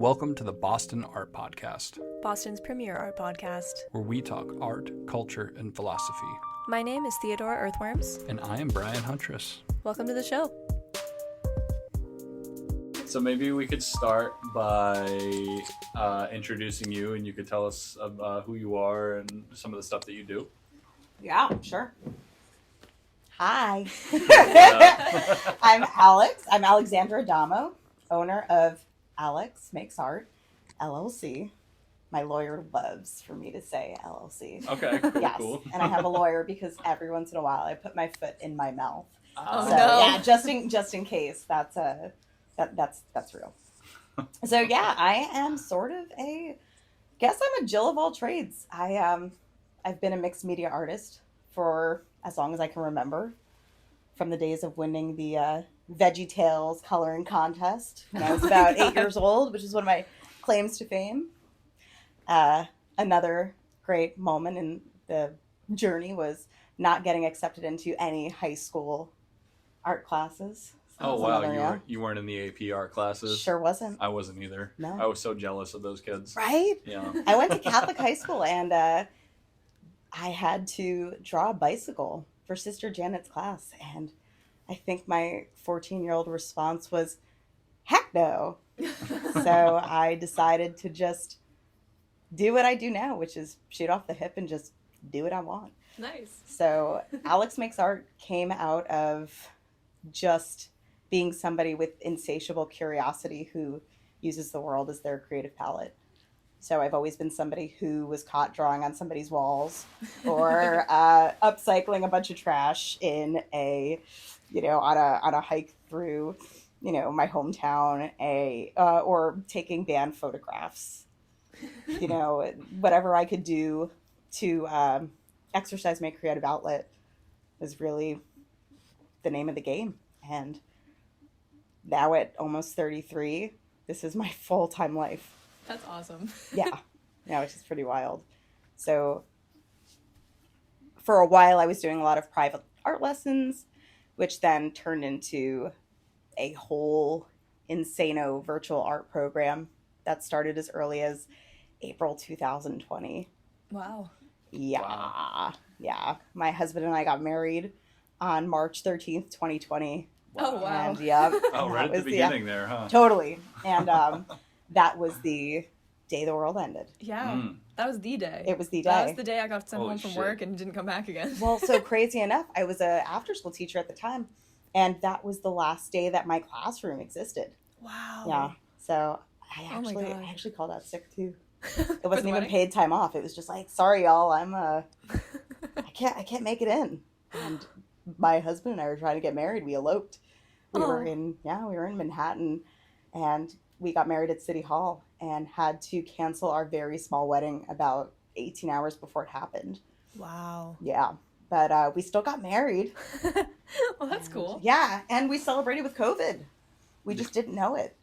Welcome to the Boston Art Podcast, Boston's premier art podcast, where we talk art, culture, and philosophy. My name is Theodore Earthworms. And I am Brian Huntress. Welcome to the show. So maybe we could start by introducing you, and you could tell us who you are and some of the stuff that you do. Yeah, sure. Hi. Yeah. I'm Alex. I'm Alexandra Adamo, owner of Alexmakesart, LLC. My lawyer loves for me to say LLC. Okay, cool, Yes, cool. and I have a lawyer because every once in a while I put my foot in my mouth. Oh, So no. yeah, just in case. That's real. So yeah, I am sort of guess I'm a Jill of all trades. I've been a mixed media artist for as long as I can remember, from the days of winning the Veggie Tales coloring contest when I was about 8 years old, which is one of my claims to fame. Another great moment in the journey was not getting accepted into any high school art classes. So Oh that's wow, another, you weren't in the AP art classes? Sure wasn't. I wasn't either. No. I was so jealous of those kids. Right? Yeah. I went to Catholic high school, and I had to draw a bicycle for Sister Janet's class, and I think my 14-year-old response was, heck no. So I decided to just do what I do now, which is shoot off the hip and just do what I want. Nice. So Alexmakesart came out of just being somebody with insatiable curiosity who uses the world as their creative palette. So I've always been somebody who was caught drawing on somebody's walls or upcycling a bunch of trash in on a hike through, my hometown, or taking band photographs, whatever I could do to exercise my creative outlet was really the name of the game. And now at almost 33, this is my full-time life. That's awesome. Yeah, which is pretty wild. So for a while, I was doing a lot of private art lessons, which then turned into a whole insano virtual art program that started as early as April 2020. Wow. Yeah. Wow. Yeah. My husband and I got married on March 13th, 2020. Oh, wow. And yeah. Oh, right at the beginning there, huh? Totally. And that was the day the world ended. Yeah. That was the day. It was the day. That was the day I got sent Holy home from shit. work and didn't come back again. Well, so crazy enough, I was a after-school teacher at the time, and that was the last day that my classroom existed. Wow. Yeah. So I Oh my God. actually called out sick too. It For the wasn't even wedding? paid time off. It was just like, sorry y'all, I can't make it in. And my husband and I were trying to get married. We eloped. We were in Manhattan, and we got married at City Hall and had to cancel our very small wedding about 18 hours before it happened. Wow. Yeah. But we still got married. Well, that's cool. Yeah, and we celebrated with COVID. We just didn't know it.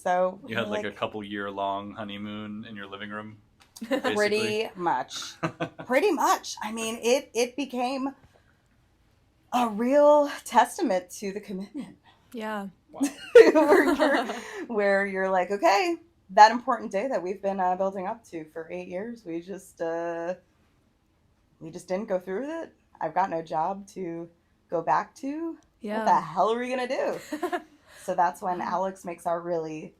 So You had we're like a couple year long honeymoon in your living room. Basically. pretty much. Pretty much. I mean, it became a real testament to the commitment. Yeah. where you're like, okay, that important day that we've been building up to for 8 years, we just didn't go through with it. I've got no job to go back to. What the Yeah. hell are we gonna do? So that's when Alexmakesart really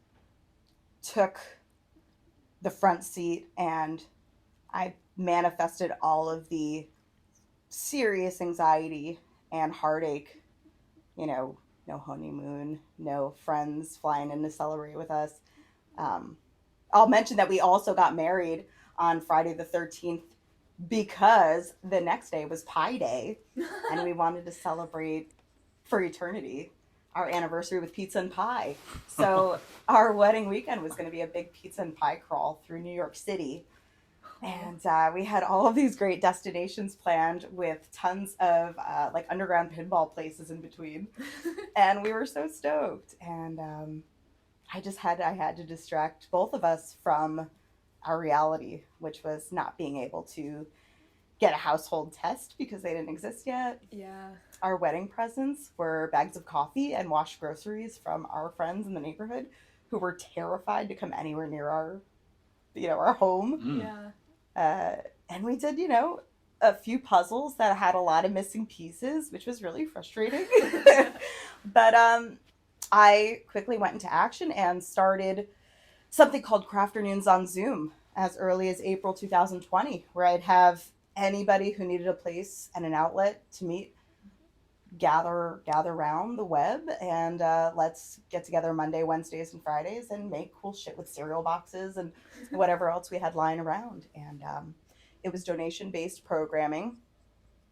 took the front seat, and I manifested all of the serious anxiety and heartache. No honeymoon, no friends flying in to celebrate with us. I'll mention that we also got married on Friday the 13th because the next day was Pi Day, and we wanted to celebrate for eternity our anniversary with pizza and pie. So our wedding weekend was going to be a big pizza and pie crawl through New York City. And we had all of these great destinations planned with tons of like underground pinball places in between. And we were so stoked. And I had to distract both of us from our reality, which was not being able to get a household test because they didn't exist yet. Yeah. Our wedding presents were bags of coffee and washed groceries from our friends in the neighborhood who were terrified to come anywhere near our home. Yeah. And we did, a few puzzles that had a lot of missing pieces, which was really frustrating. But I quickly went into action and started something called Crafternoons on Zoom as early as April 2020, where I'd have anybody who needed a place and an outlet to meet gather around the web, and let's get together Monday, Wednesdays, and Fridays and make cool shit with cereal boxes and whatever else we had lying around. And it was donation-based programming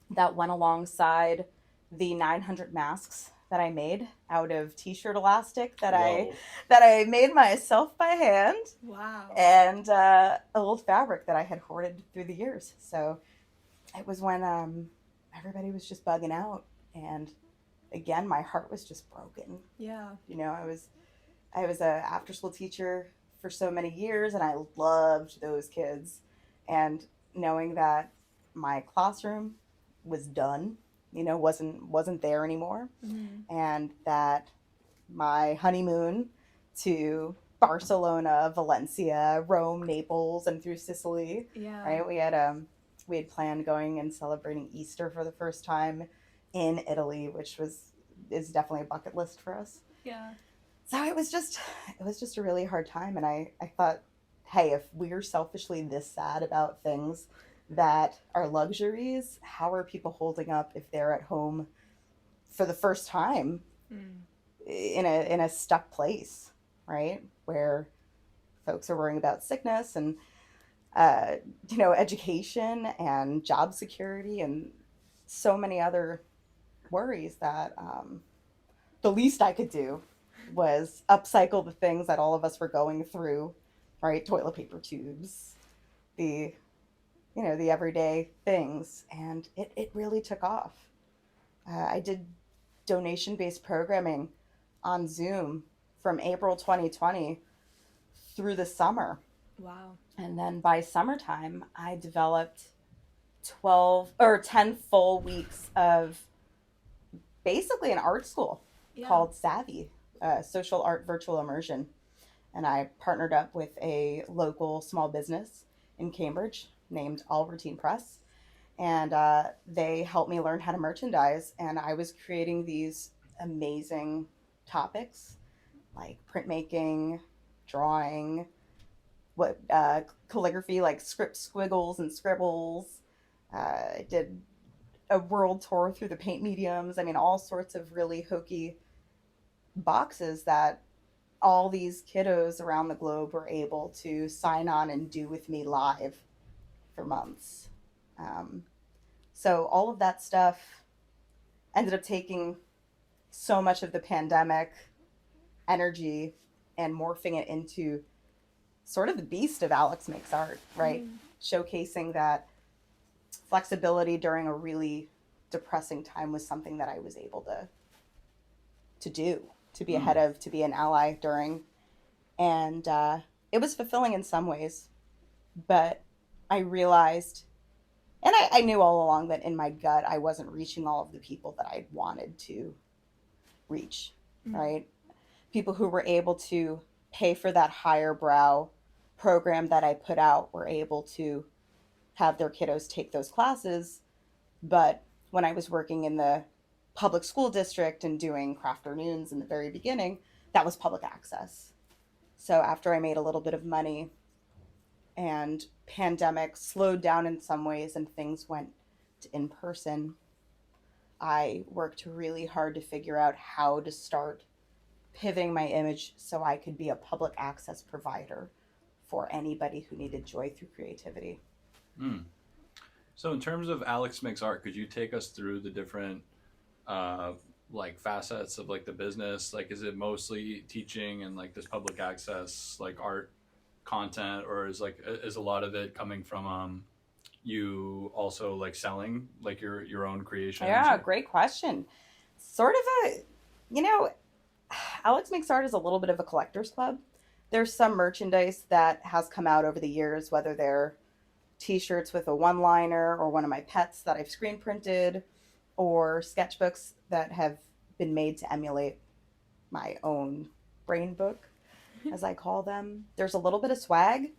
that went alongside the 900 masks that I made out of t-shirt elastic that I made myself by hand. Wow. And old fabric that I had hoarded through the years. So it was when everybody was just bugging out, and again, my heart was just broken. Yeah. I was a after school teacher for so many years, and I loved those kids, and knowing that my classroom was done, wasn't there anymore. Mm-hmm. And that my honeymoon to Barcelona, Valencia, Rome, Naples, and through Sicily, Yeah. right? We had planned going and celebrating Easter for the first time in Italy, which is definitely a bucket list for us. Yeah. So it was just a really hard time, and I thought, hey, if we're selfishly this sad about things that are luxuries, how are people holding up if they're at home for the first time in a stuck place, right? Where folks are worrying about sickness and education and job security and so many other worries that the least I could do was upcycle the things that all of us were going through, right? Toilet paper tubes, the everyday things. And it really took off. I did donation-based programming on Zoom from April 2020 through the summer. Wow. And then by summertime, I developed 10 full weeks of basically an art school called Savvy, Social Art Virtual Immersion. And I partnered up with a local small business in Cambridge named All Routine Press. And they helped me learn how to merchandise. And I was creating these amazing topics like printmaking, drawing, calligraphy, like script squiggles and scribbles. I did a world tour through the paint mediums. I mean, all sorts of really hokey boxes that all these kiddos around the globe were able to sign on and do with me live for months. So all of that stuff ended up taking so much of the pandemic energy and morphing it into sort of the beast of Alexmakesart, right? Showcasing that flexibility during a really depressing time was something that I was able to do, to be ahead of, to be an ally during. And it was fulfilling in some ways, but I realized, and I knew all along that in my gut, I wasn't reaching all of the people that I wanted to reach, right? People who were able to pay for that higher brow program that I put out were able to have their kiddos take those classes. But when I was working in the public school district and doing Crafternoons in the very beginning, that was public access. So after I made a little bit of money and pandemic slowed down in some ways and things went to in person, I worked really hard to figure out how to start pivoting my image so I could be a public access provider for anybody who needed joy through creativity. So in terms of Alexmakesart, could you take us through the different like facets of like the business? Like, is it mostly teaching and like this public access like art content, or is a lot of it coming from you also like selling like your own creations? Yeah, great question. Sort of Alexmakesart is a little bit of a collector's club. There's some merchandise that has come out over the years, whether they're t-shirts with a one-liner or one of my pets that I've screen printed, or sketchbooks that have been made to emulate my own brain book. as I call them. There's a little bit of swag,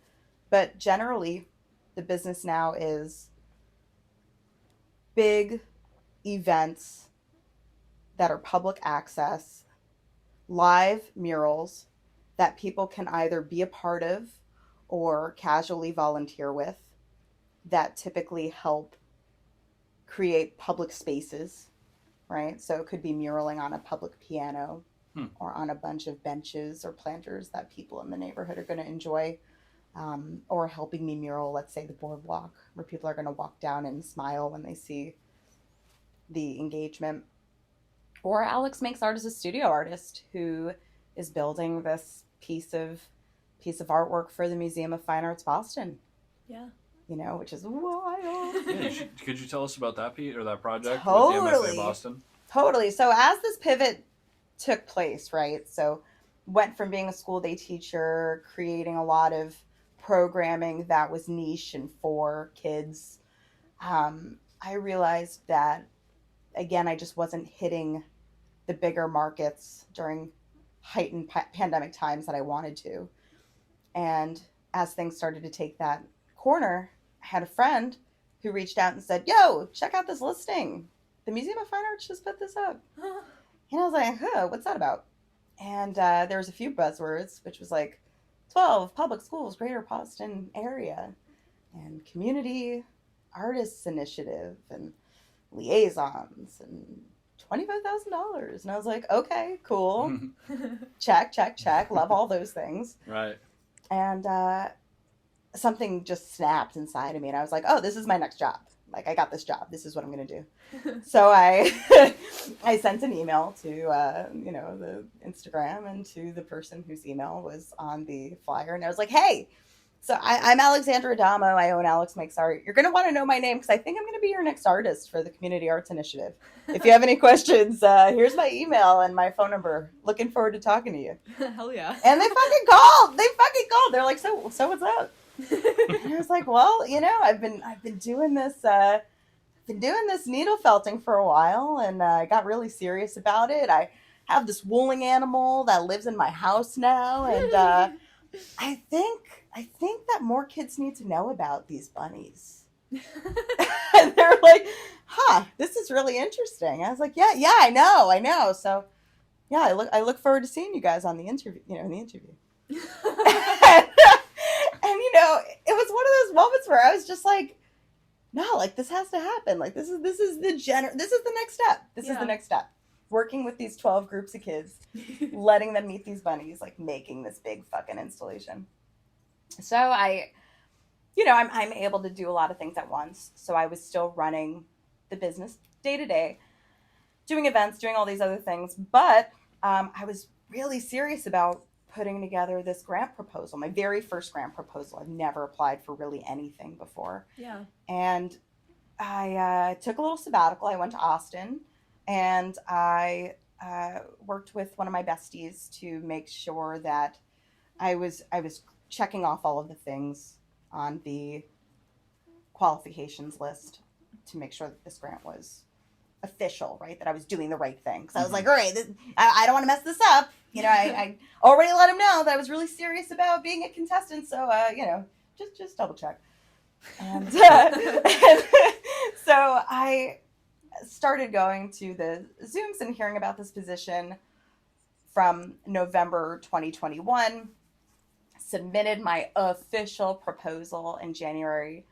but generally the business now is big events that are public access, live murals that people can either be a part of or casually volunteer with, that typically help create public spaces, right? So it could be muraling on a public piano or on a bunch of benches or planters that people in the neighborhood are going to enjoy, or helping me mural, let's say, the boardwalk, where people are going to walk down and smile when they see the engagement. Or Alexmakesart is a studio artist who is building this piece of artwork for the Museum of Fine Arts Boston. Yeah. You know, which is wild. Yeah, could you tell us about that, Pete, or that project Totally. with the MFA Boston? Totally. So as this pivot took place, right? So went from being a school day teacher, creating a lot of programming that was niche and for kids. I realized that, again, I just wasn't hitting the bigger markets during heightened pandemic times that I wanted to. And as things started to take that corner, I had a friend who reached out and said, yo, check out this listing. The Museum of Fine Arts just put this up. And I was like, what's that about? And there was a few buzzwords, which was like 12 public schools, greater Boston area, and community artists initiative, and liaisons, and $25,000. And I was like, okay, cool. Check. Love all those things. Right. And something just snapped inside of me. And I was like, oh, this is my next job. Like, I got this job. This is what I'm going to do. So I sent an email to, the Instagram, and to the person whose email was on the flyer. And I was like, hey, so I'm Alexandra Adamo. I own Alexmakesart. You're going to want to know my name because I think I'm going to be your next artist for the Community Arts Initiative. If you have any questions, here's my email and my phone number. Looking forward to talking to you. Hell yeah. And they fucking called. They're like, so what's up? And I was like, well, I've been doing this needle felting for a while, and I got really serious about it. I have this wooling animal that lives in my house now, and I think that more kids need to know about these bunnies. And they're like, this is really interesting. I was like, yeah, I know. So yeah, I look forward to seeing you guys on the interview, And it was one of those moments where I was just like, no, like, this has to happen. Like, this is the next step. This is the next step. Working with these 12 groups of kids, letting them meet these bunnies, like, making this big fucking installation. So I'm able to do a lot of things at once. So I was still running the business day to day, doing events, doing all these other things. But I was really serious about putting together this grant proposal, my very first grant proposal. I've never applied for really anything before. Yeah. And I took a little sabbatical. I went to Austin, and I worked with one of my besties to make sure that I was checking off all of the things on the qualifications list to make sure that this grant was official, right? That I was doing the right thing. Because I was like, all right, I don't want to mess this up. I already let him know that I was really serious about being a contestant. So, just double check. And so I started going to the Zooms and hearing about this position from November 2021, submitted my official proposal in January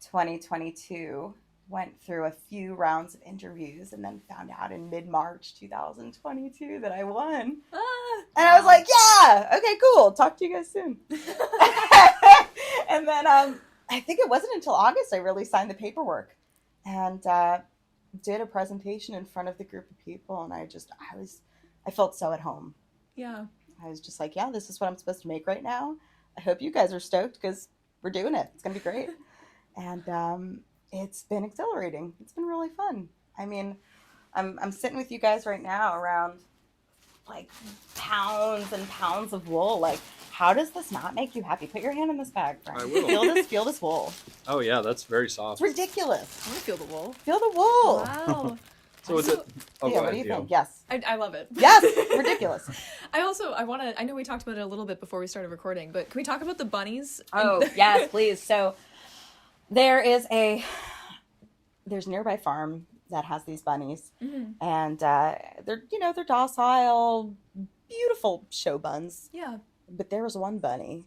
2022, went through a few rounds of interviews, and then found out in mid-March 2022 that I won. And I was like, yeah, okay, cool. Talk to you guys soon. And then I think it wasn't until August I really signed the paperwork and did a presentation in front of the group of people. And I felt so at home. Yeah. I was just like, yeah, this is what I'm supposed to make right now. I hope you guys are stoked because we're doing it. It's going to be great. And it's been exhilarating. It's been really fun. I mean, I'm sitting with you guys right now around like pounds and pounds of wool. Like, how does this not make you happy? Put your hand in this bag, Brian. I will. Feel this wool. Oh yeah, that's very soft. It's ridiculous. I want to feel the wool. Feel the wool. Wow. So is it? Oh, Yeah, go what ahead, do you Theo. think? Yes. I love it. Yes, ridiculous. I know we talked about it a little bit before we started recording, but can we talk about the bunnies? Oh, yes, please. So there's a nearby farm that has these bunnies, and they're docile, beautiful show buns. Yeah. But there was one bunny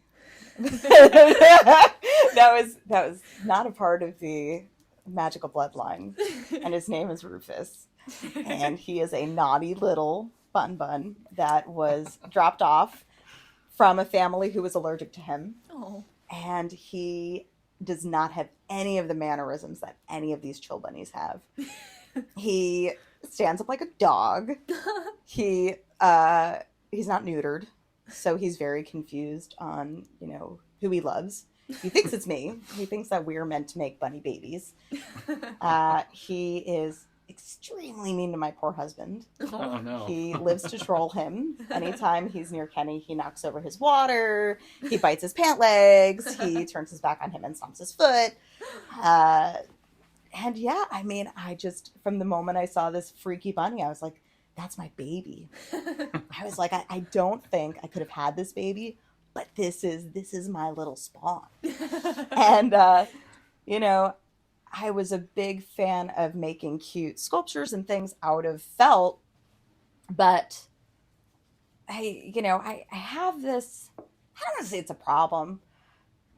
that was not a part of the magical bloodline, and his name is Rufus, and he is a naughty little bun that was dropped off from a family who was allergic to him. Oh. And he does not have any of the mannerisms that any of these chill bunnies have. He stands up like a dog. He's not neutered, so he's very confused on, who he loves. He thinks it's me. He thinks that we're meant to make bunny babies. He is extremely mean to my poor husband. Oh no. He lives to troll him. Anytime he's near Kenny, he knocks over his water. He bites his pant legs. He turns his back on him and stomps his foot. And yeah, I mean, from the moment I saw this freaky bunny, I was like, that's my baby. I was like, I don't think I could have had this baby, but this is my little spawn. And, I was a big fan of making cute sculptures and things out of felt, but I have this, I don't want to say it's a problem.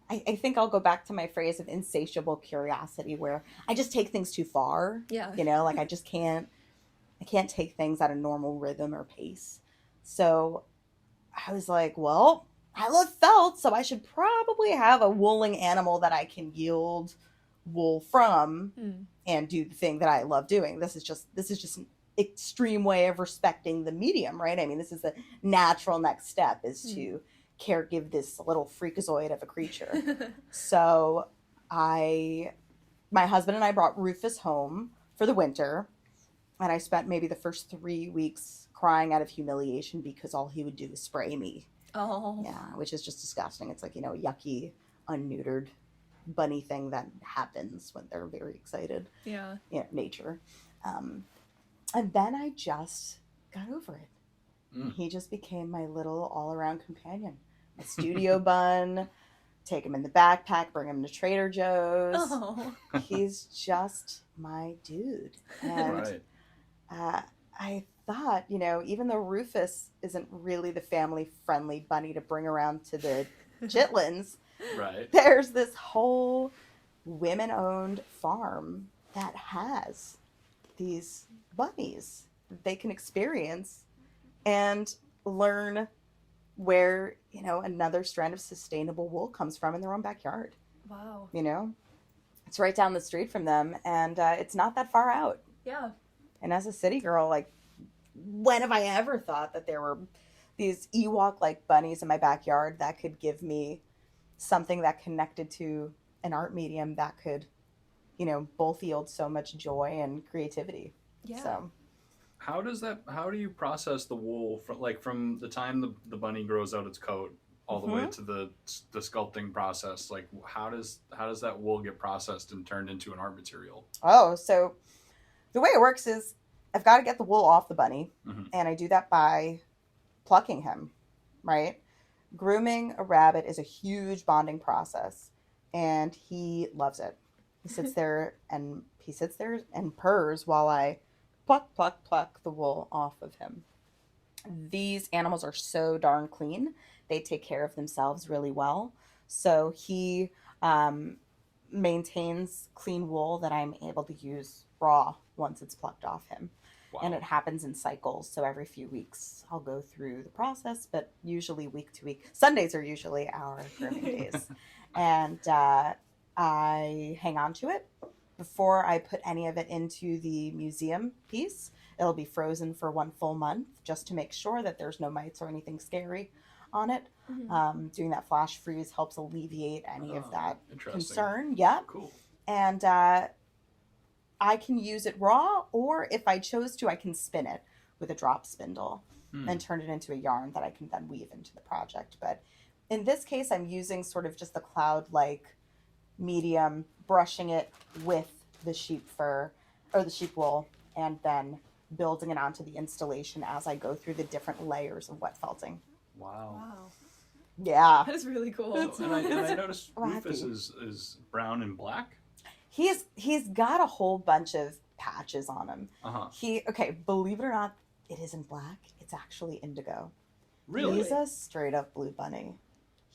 I think I'll go back to my phrase of insatiable curiosity, where I just take things too far. Yeah. Like I can't take things at a normal rhythm or pace. So I was like, well, I love felt, so I should probably have a wooling animal that I can yield wool from and do the thing that I love doing. This is just an extreme way of respecting the medium, right? I mean, this is the natural next step, is to give this little freakazoid of a creature. So my husband and I brought Rufus home for the winter, and I spent maybe the first 3 weeks crying out of humiliation because all he would do is spray me. Oh. Yeah, which is just disgusting. It's like, yucky, unneutered bunny thing that happens when they're very excited. Yeah. Nature. And then I just got over it. He just became my little all-around companion. A studio bun, take him in the backpack, bring him to Trader Joe's. Oh. He's just my dude. And I thought, even though Rufus isn't really the family-friendly bunny to bring around to the chitlins, Right. there's this whole women-owned farm that has these bunnies that they can experience and learn where, another strand of sustainable wool comes from in their own backyard. Wow. It's right down the street from them, and it's not that far out. Yeah. And as a city girl, like, when have I ever thought that there were these Ewok-like bunnies in my backyard that could give me something that connected to an art medium that could, both yield so much joy and creativity. Yeah. So How do you process the wool from the time the bunny grows out its coat all the way to the sculpting process? Like, how does that wool get processed and turned into an art material? Oh, so the way it works is I've got to get the wool off the bunny, and I do that by plucking him, right? Grooming a rabbit is a huge bonding process, and he loves it. He sits there and purrs while I pluck the wool off of him. These animals are so darn clean. They take care of themselves really well. So he maintains clean wool that I'm able to use raw once it's plucked off him. Wow. And it happens in cycles. So every few weeks I'll go through the process, but usually week to week. Sundays are usually our grooming days. And I hang on to it. Before I put any of it into the museum piece, it'll be frozen for 1 full month just to make sure that there's no mites or anything scary on it. Doing that flash freeze helps alleviate any of that concern. Yeah. Cool. And I can use it raw, or if I chose to, I can spin it with a drop spindle and turn it into a yarn that I can then weave into the project. But in this case, I'm using sort of just the cloud-like medium, brushing it with the sheep fur or the sheep wool, and then building it onto the installation as I go through the different layers of wet felting. Wow. Wow. Yeah. That is really cool. And I noticed Wacky. Rufus is brown and black. He's got a whole bunch of patches on him. Uh-huh. Believe it or not, it isn't black. It's actually indigo. Really? He's a straight up blue bunny.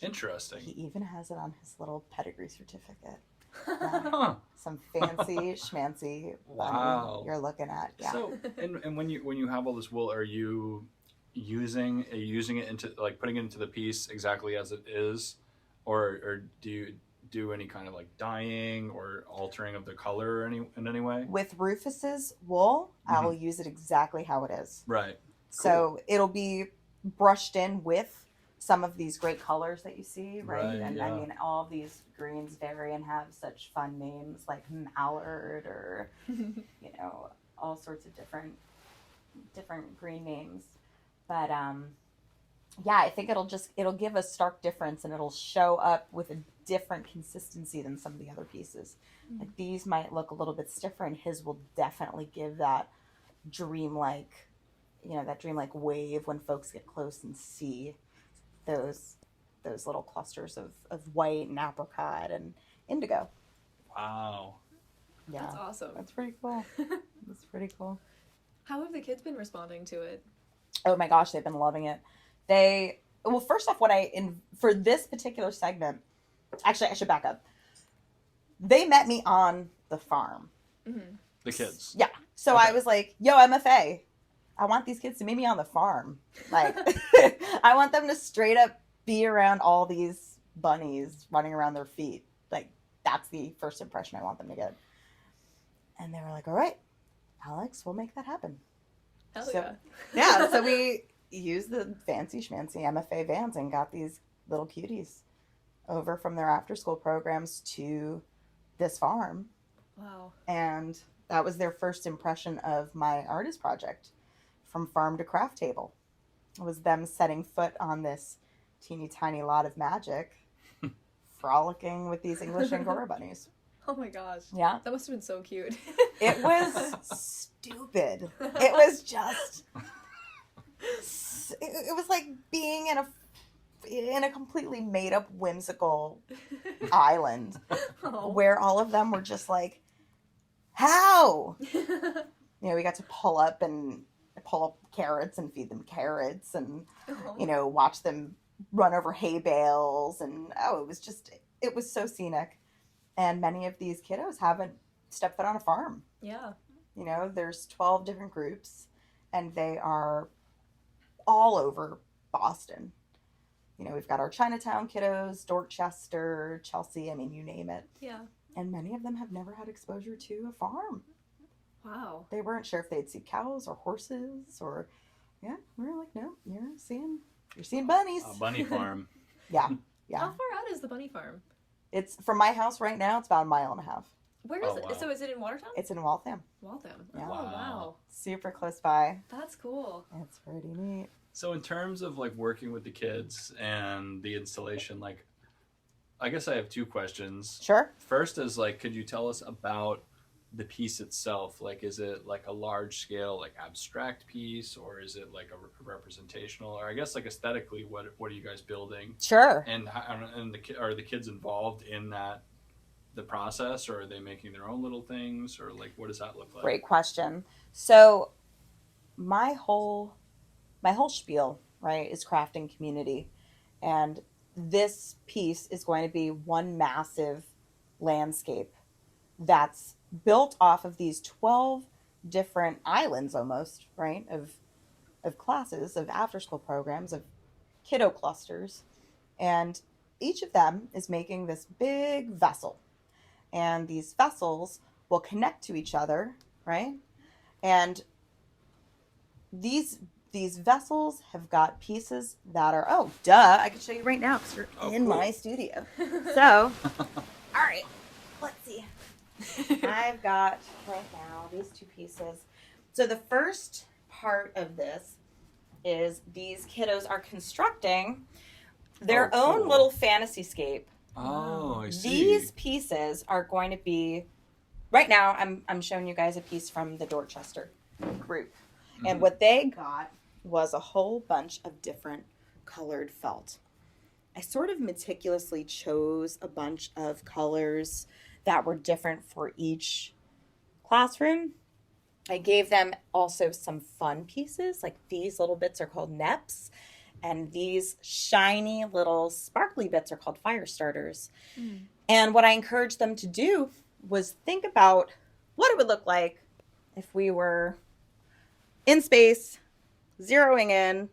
Interesting. He even has it on his little pedigree certificate. Huh. Some fancy schmancy bunny Wow. you're looking at. Yeah. So, and when you have all this wool, are you using it into, like, putting it into the piece exactly as it is, or do you do any kind of like dyeing or altering of the color in any way? With Rufus's wool, I will use it exactly how it is. Right. So it'll be brushed in with some of these great colors that you see, right? And yeah. I mean, all of these greens vary and have such fun names like mallard or, you know, all sorts of different green names. But yeah, I think it'll give a stark difference, and it'll show up with a different consistency than some of the other pieces. Like these might look a little bit stiffer, and his will definitely give that dreamlike wave when folks get close and see those little clusters of white and apricot and indigo. Wow. Yeah. That's awesome. That's pretty cool. That's pretty cool. How have the kids been responding to it? Oh my gosh, they've been loving it. First off, for this particular segment, actually, I should back up. They met me on the farm. Mm-hmm. The kids. Yeah. So Okay. I was like, yo, MFA, I want these kids to meet me on the farm. Like, I want them to straight up be around all these bunnies running around their feet. Like, that's the first impression I want them to get. And they were like, all right, Alex, we'll make that happen. Hell So- yeah. Yeah, so we used the fancy schmancy MFA vans and got these little cuties over from their after school programs to this farm. Wow. And that was their first impression of my artist project, from farm to craft table. It was them setting foot on this teeny tiny lot of magic, frolicking with these English Angora bunnies. Oh my gosh. Yeah. That must have been so cute. It was stupid. It was just... It was like being in a completely made up whimsical island Oh. where all of them were just like, how? You know, we got to pull up carrots and feed them carrots and, you know, watch them run over hay bales. And, it was so scenic. And many of these kiddos haven't stepped foot on a farm. Yeah. You know, there's 12 different groups, and they are all over Boston. You know, we've got our Chinatown kiddos, Dorchester, Chelsea, I mean, you name it. Yeah. And many of them have never had exposure to a farm. Wow. They weren't sure if they'd see cows or horses or, yeah, we were like, no, you're seeing bunnies. A bunny farm. Yeah. How far out is the bunny farm? It's from my house right now, it's about 1.5 miles. Where is Oh, it? wow. So is it in Watertown? It's in Waltham. Waltham. Yeah. Oh, wow. Super close by. That's cool. It's pretty neat. So in terms of like working with the kids and the installation, like, I guess I have two questions. Sure. First is like, could you tell us about the piece itself? Like, is it like a large scale, like abstract piece, or is it like a representational, or I guess like aesthetically, what are you guys building? Sure. And are the kids involved in the process, or are they making their own little things, or like what does that look like? Great question. So my whole spiel, right, is crafting community. And this piece is going to be one massive landscape that's built off of these 12 different islands almost, right, of classes, of after school programs, of kiddo clusters. And each of them is making this big vessel. And these vessels will connect to each other, right? And these vessels have got pieces that are, oh, duh, I can show you right now because you're in cool. my studio. So, all right, let's see. I've got right now these two pieces. So the first part of this is these kiddos are constructing their Oh, own cool. little fantasy scape. Oh, I see. These pieces are going to be right now I'm showing you guys a piece from the Dorchester group. And what they got was a whole bunch of different colored felt. I sort of meticulously chose a bunch of colors that were different for each classroom. I gave them also some fun pieces, like these little bits are called neps, and these shiny little sparkly bits are called fire starters. And what I encouraged them to do was think about what it would look like if we were in space, zeroing in,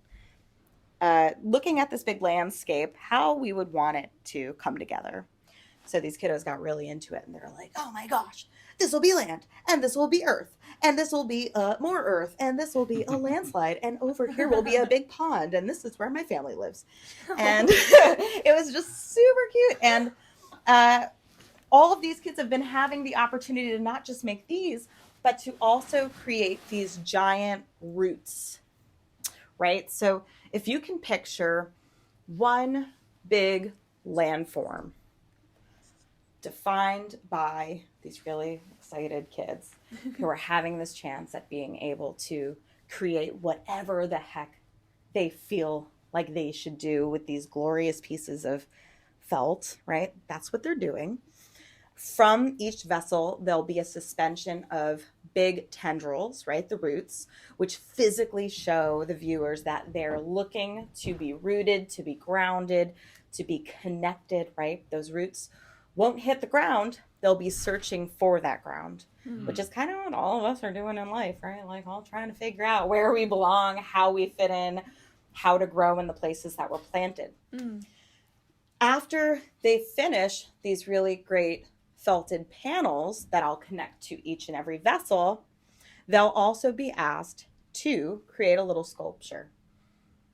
looking at this big landscape, how we would want it to come together. So these kiddos got really into it, and they're like, oh my gosh, this will be land, and this will be earth, and this will be more earth, and this will be a landslide, and over here will be a big pond, and this is where my family lives. And it was just super cute. And all of these kids have been having the opportunity to not just make these, but to also create these giant roots, right? So if you can picture one big landform defined by these really excited kids who are having this chance at being able to create whatever the heck they feel like they should do with these glorious pieces of felt, right? That's what they're doing. From each vessel, there'll be a suspension of big tendrils, right? The roots, which physically show the viewers that they're looking to be rooted, to be grounded, to be connected, right? Those roots won't hit the ground. They'll be searching for that ground, which is kind of what all of us are doing in life, right? Like all trying to figure out where we belong, how we fit in, how to grow in the places that we're planted. After they finish these really great felted panels that I'll connect to each and every vessel, they'll also be asked to create a little sculpture,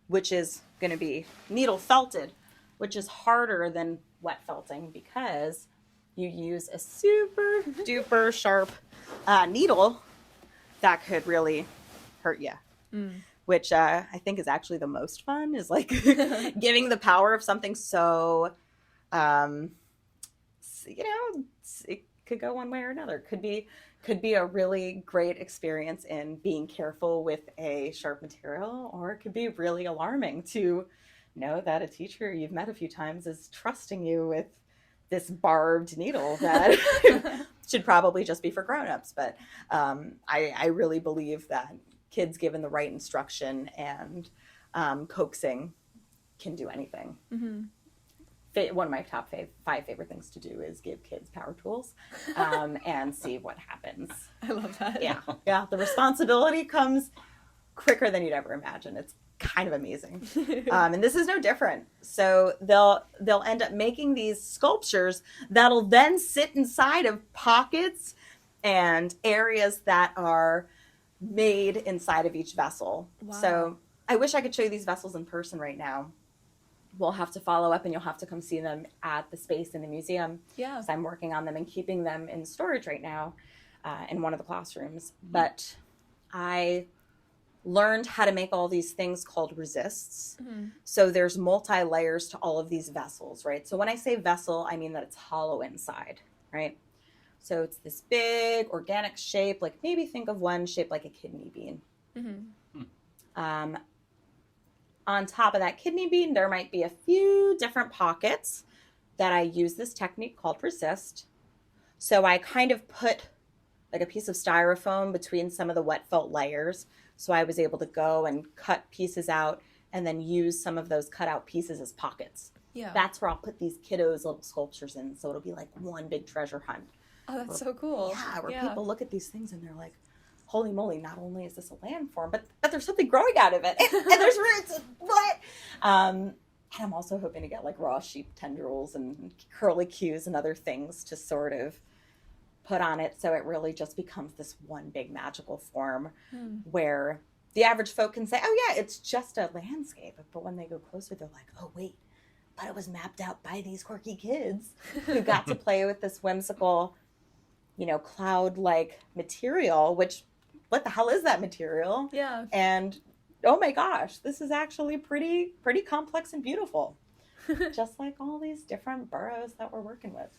which is going to be needle felted, which is harder than wet felting because you use a super duper sharp needle that could really hurt you. Which I think is actually the most fun, is like giving the power of something so, it could go one way or another. Could be a really great experience in being careful with a sharp material, or it could be really alarming to know that a teacher you've met a few times is trusting you with this barbed needle that should probably just be for grown-ups. But I really believe that kids given the right instruction and coaxing can do anything. One of my top 5 favorite things to do is give kids power tools and see what happens. I love that. Yeah. The responsibility comes quicker than you'd ever imagine. It's kind of amazing. And this is no different. So they'll end up making these sculptures that'll then sit inside of pockets and areas that are made inside of each vessel. Wow. So I wish I could show you these vessels in person right now. We'll have to follow up and you'll have to come see them at the space in the museum. Yeah. Because I'm working on them and keeping them in storage right now in one of the classrooms. But I learned how to make all these things called resists. So there's multi-layers to all of these vessels, right? So when I say vessel, I mean that it's hollow inside, right? So it's this big organic shape, like maybe think of one shaped like a kidney bean. On top of that kidney bean, there might be a few different pockets that I use this technique called resist. So I kind of put like a piece of styrofoam between some of the wet felt layers. So I was able to go and cut pieces out and then use some of those cut out pieces as pockets. Yeah. That's where I'll put these kiddos' little sculptures in. So it'll be like one big treasure hunt. Oh, that's so cool. Yeah, where people look at these things and they're like, holy moly, not only is this a landform, but there's something growing out of it. And there's roots. What? And I'm also hoping to get like raw sheep tendrils and curly cues and other things to sort of put on it. So it really just becomes this one big magical form where the average folk can say, oh yeah, it's just a landscape. But when they go closer, they're like, oh wait, but it was mapped out by these quirky kids who got to play with this whimsical, cloud-like material, which, what the hell is that material? Yeah. And oh my gosh, this is actually pretty complex and beautiful. Just like all these different burrows that we're working with.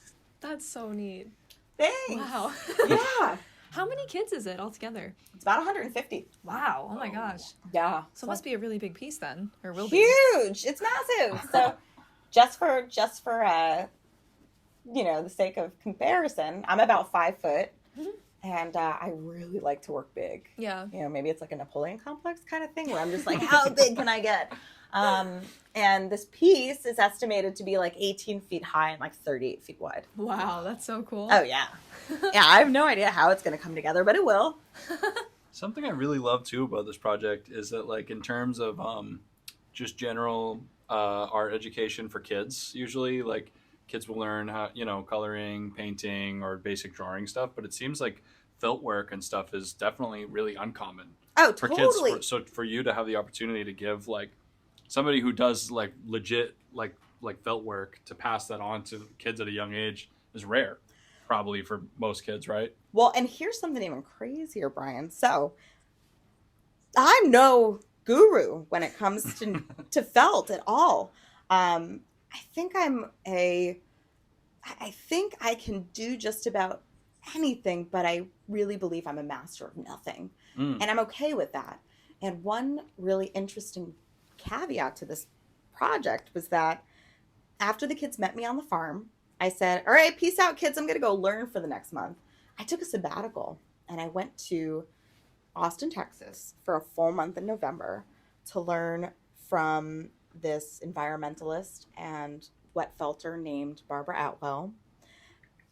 That's so neat. Thanks. Wow. Yeah. How many kids is it altogether? It's about 150. Wow. Oh my gosh. Yeah. So it must be a really big piece then, or will be. Huge. It's massive. So just for the sake of comparison, I'm about 5 foot. And I really like to work big. Yeah. Maybe it's like a Napoleon complex kind of thing where I'm just like, how big can I get? And this piece is estimated to be like 18 feet high and like 38 feet wide. Wow, that's so cool. Oh, yeah. Yeah, I have no idea how it's going to come together, but it will. Something I really love too about this project is that, like, in terms of just general art education for kids, usually like kids will learn how, coloring, painting, or basic drawing stuff, but it seems like felt work and stuff is definitely really uncommon for Totally. kids. So for you to have the opportunity to give like somebody who does like legit like felt work to pass that on to kids at a young age is rare, probably for most kids, right? Well, and here's something even crazier, Brian. So I'm no guru when it comes to felt at all. I think I can do just about anything, but I really believe I'm a master of nothing. And I'm okay with that. And one really interesting caveat to this project was that after the kids met me on the farm, I said, all right, peace out, kids. I'm going to go learn for the next month. I took a sabbatical and I went to Austin, Texas for a full month in November to learn from this environmentalist and wet felter named Barbara Atwell.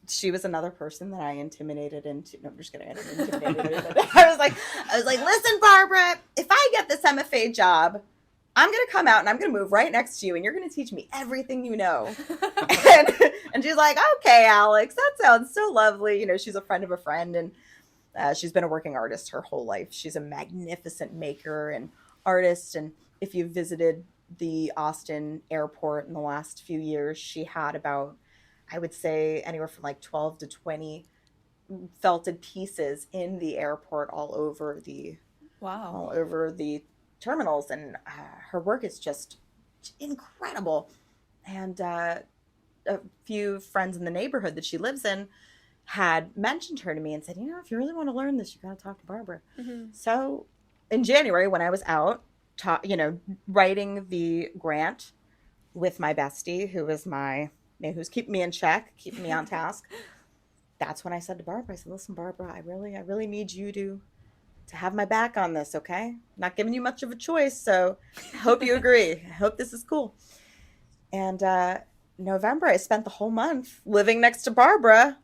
She was another person that I intimidated into. No, I'm just kidding. I didn't intimidate her. I was like, listen, Barbara, if I get this MFA job, I'm going to come out and I'm going to move right next to you and you're going to teach me everything you know. and she's like, okay, Alex, that sounds so lovely. She's a friend of a friend and she's been a working artist her whole life. She's a magnificent maker and artist. And if you've visited the Austin airport in the last few years, she had about, I would say, anywhere from like 12 to 20 felted pieces in the airport all over the terminals, and her work is just incredible. And a few friends in the neighborhood that she lives in had mentioned her to me and said, if you really want to learn this, you got to talk to Barbara. So in January, when I was out writing the grant with my bestie, who's keeping me in check, keeping me on task, that's when I said to Barbara, I said, listen, Barbara, I really need you to have my back on this, okay? I'm not giving you much of a choice, so I hope you agree. I hope this is cool. And November, I spent the whole month living next to Barbara,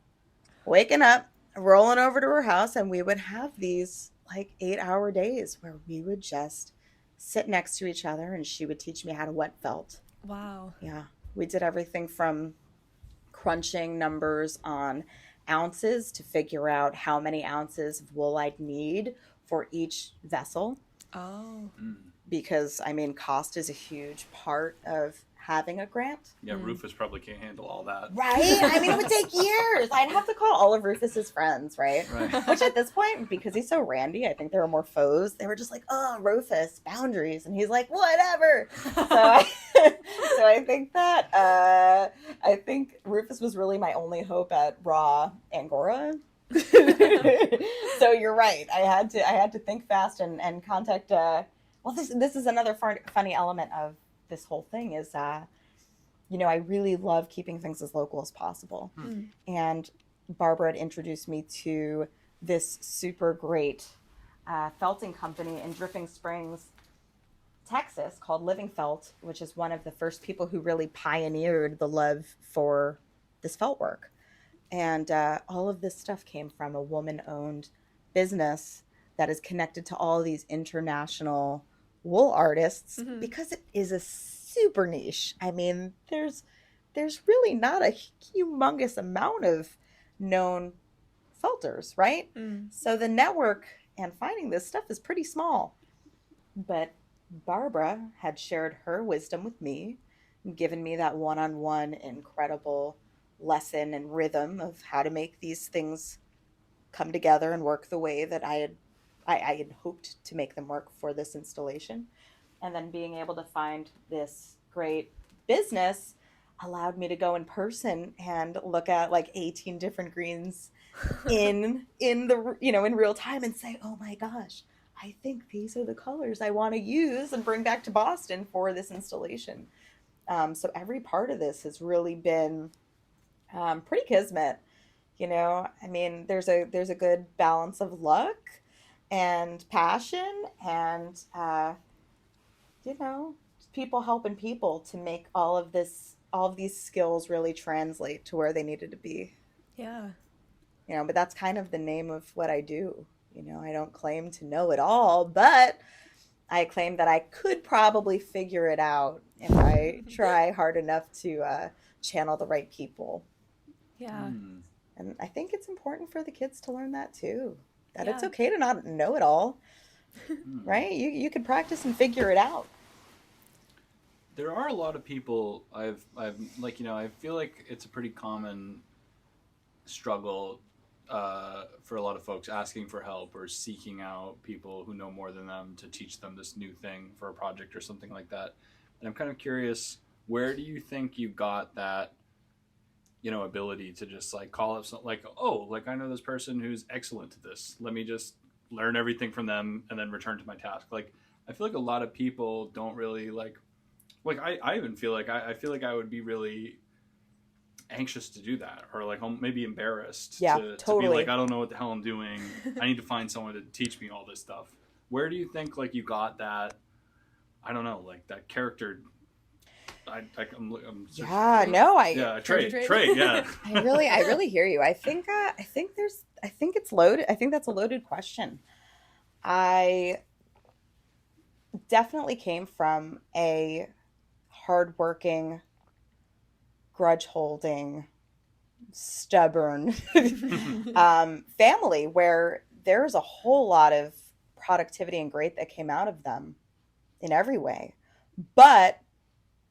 waking up, rolling over to her house, and we would have these like 8-hour days where we would just sit next to each other and she would teach me how to wet felt. Wow. Yeah. We did everything from crunching numbers on ounces to figure out how many ounces of wool I'd need for each vessel. Oh. Because, cost is a huge part of having a grant. Yeah, Rufus probably can't handle all that. Right? It would take years. I'd have to call all of Rufus's friends, right? Which at this point, because he's so randy, I think they were more foes. They were just like, oh, Rufus, boundaries. And he's like, whatever. So I think that, I think Rufus was really my only hope at raw Angora. So you're right. I had to think fast and contact, this is another funny element of this whole thing is, I really love keeping things as local as possible. And Barbara had introduced me to this super great felting company in Dripping Springs, Texas, called Living Felt, which is one of the first people who really pioneered the love for this felt work. And all of this stuff came from a woman-owned business that is connected to all these international wool artists, because it is a super niche. There's really not a humongous amount of known felters, right? So the network and finding this stuff is pretty small. But Barbara had shared her wisdom with me and given me that one-on-one incredible lesson and rhythm of how to make these things come together and work the way that I had hoped to make them work for this installation. And then being able to find this great business allowed me to go in person and look at like 18 different greens in the, in real time and say, oh my gosh, I think these are the colors I want to use and bring back to Boston for this installation. So every part of this has really been pretty kismet. I mean, there's a good balance of luck and passion and people helping people to make all of these skills really translate to where they needed to be. Yeah. But that's kind of the name of what I do. I don't claim to know it all, but I claim that I could probably figure it out if I try hard enough to channel the right people. Yeah. And I think it's important for the kids to learn that too, that Yeah. it's okay to not know it all, right? You can practice and figure it out. There are a lot of people I've like, I feel like it's a pretty common struggle for a lot of folks asking for help or seeking out people who know more than them to teach them this new thing for a project or something like that. And I'm kind of curious, where do you think you got that, ability to just like call up something like, oh, like I know this person who's excellent at this. Let me just learn everything from them and then return to my task. Like, I feel like a lot of people don't really like I even feel like I feel like I would be really anxious to do that, or like maybe embarrassed to be like, I don't know what the hell I'm doing. I need to find someone to teach me all this stuff. Where do you think like you got that, I don't know, like that character? Trait, yeah. I really hear you. I think it's loaded. I think that's a loaded question. I definitely came from a hardworking, grudge-holding, stubborn family where there's a whole lot of productivity and great that came out of them in every way, but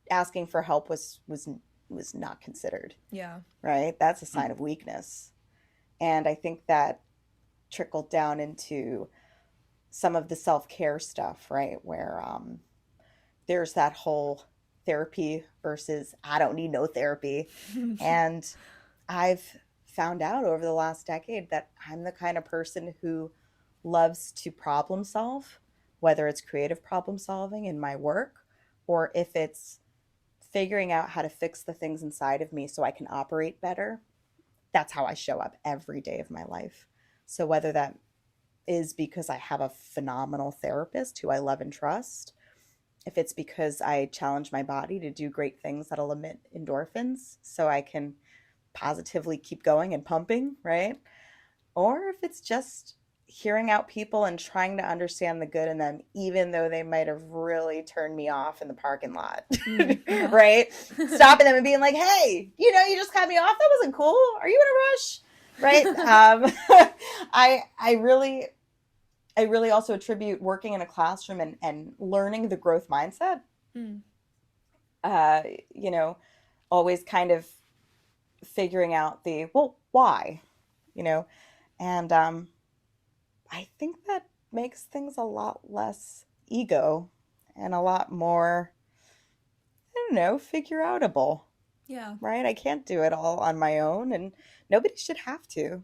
asking for help was not considered. Yeah. Right? That's a sign of weakness. And I think that trickled down into some of the self-care stuff, right? Where there's that whole therapy versus I don't need no therapy. And I've found out over the last decade that I'm the kind of person who loves to problem solve, whether it's creative problem solving in my work or if it's figuring out how to fix the things inside of me so I can operate better. That's how I show up every day of my life. So whether that is because I have a phenomenal therapist who I love and trust, if it's because I challenge my body to do great things that'll emit endorphins so I can positively keep going and pumping, right? Or if it's just hearing out people and trying to understand the good in them, even though they might have really turned me off in the parking lot, right? Stopping them and being like, hey, you just cut me off. That wasn't cool. Are you in a rush? Right? I really also attribute working in a classroom and learning the growth mindset. Always kind of figuring out why, and I think that makes things a lot less ego and a lot more, figure outable. Yeah. Right? I can't do it all on my own, and nobody should have to.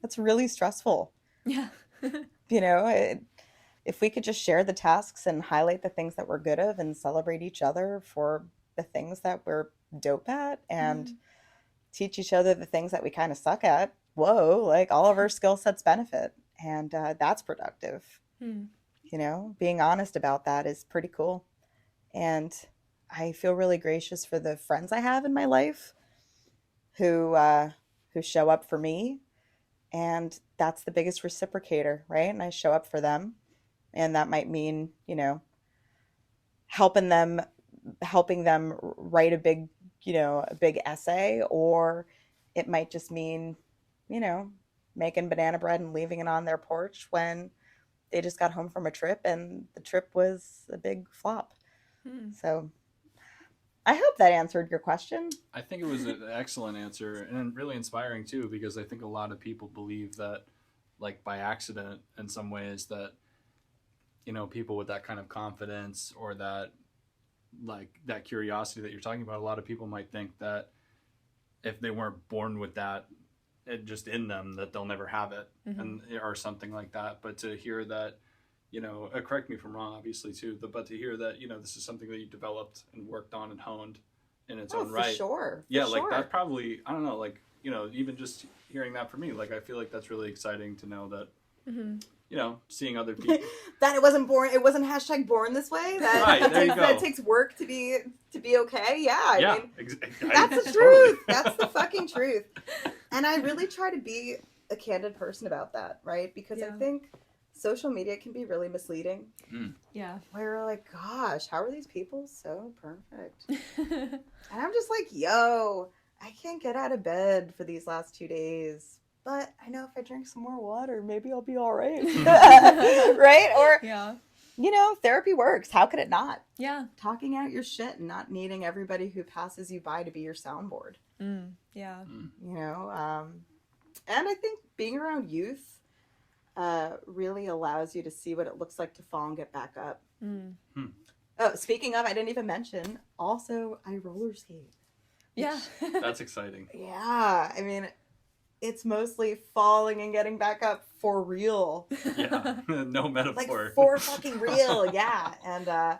That's really stressful. Yeah. If we could just share the tasks and highlight the things that we're good at and celebrate each other for the things that we're dope at and teach each other the things that we kind of suck at, like all of our skill sets benefit. And that's productive. Being honest about that is pretty cool. And I feel really gracious for the friends I have in my life who show up for me. And that's the biggest reciprocator, right? And I show up for them. And that might mean, helping them write a big essay, or it might just mean, making banana bread and leaving it on their porch when they just got home from a trip and the trip was a big flop. So I hope that answered your question. I think it was an excellent answer and really inspiring too, because I think a lot of people believe that, like by accident in some ways, that, people with that kind of confidence or that like that curiosity that you're talking about. A lot of people might think that if they weren't born with that, it just in them, that they'll never have it, and or something like that. But to hear that, correct me if I'm wrong, obviously too, but to hear that, this is something that you developed and worked on and honed in its own right. Sure. Yeah, like that probably, I don't know, like, even just hearing that from me, like I feel like that's really exciting to know that, seeing other people. That it wasn't hashtag born this way. That, right, there you go. That it takes work to be okay. Yeah, I mean, that's the totally. truth. That's the fucking truth. And I really try to be a candid person about that, right? Because I think social media can be really misleading. Yeah. Where we're like, gosh, how are these people so perfect? And I'm just like, yo, I can't get out of bed for these last 2 days. But I know if I drink some more water, maybe I'll be all right. Right? Or, therapy works. How could it not? Yeah. Talking out your shit and not needing everybody who passes you by to be your soundboard. Yeah. And I think being around youth really allows you to see what it looks like to fall and get back up. Oh, speaking of, I didn't even mention, also I roller skate. Yeah. That's exciting. Yeah. I mean, it's mostly falling and getting back up for real. Yeah. No metaphor. Like for fucking real. Yeah. And I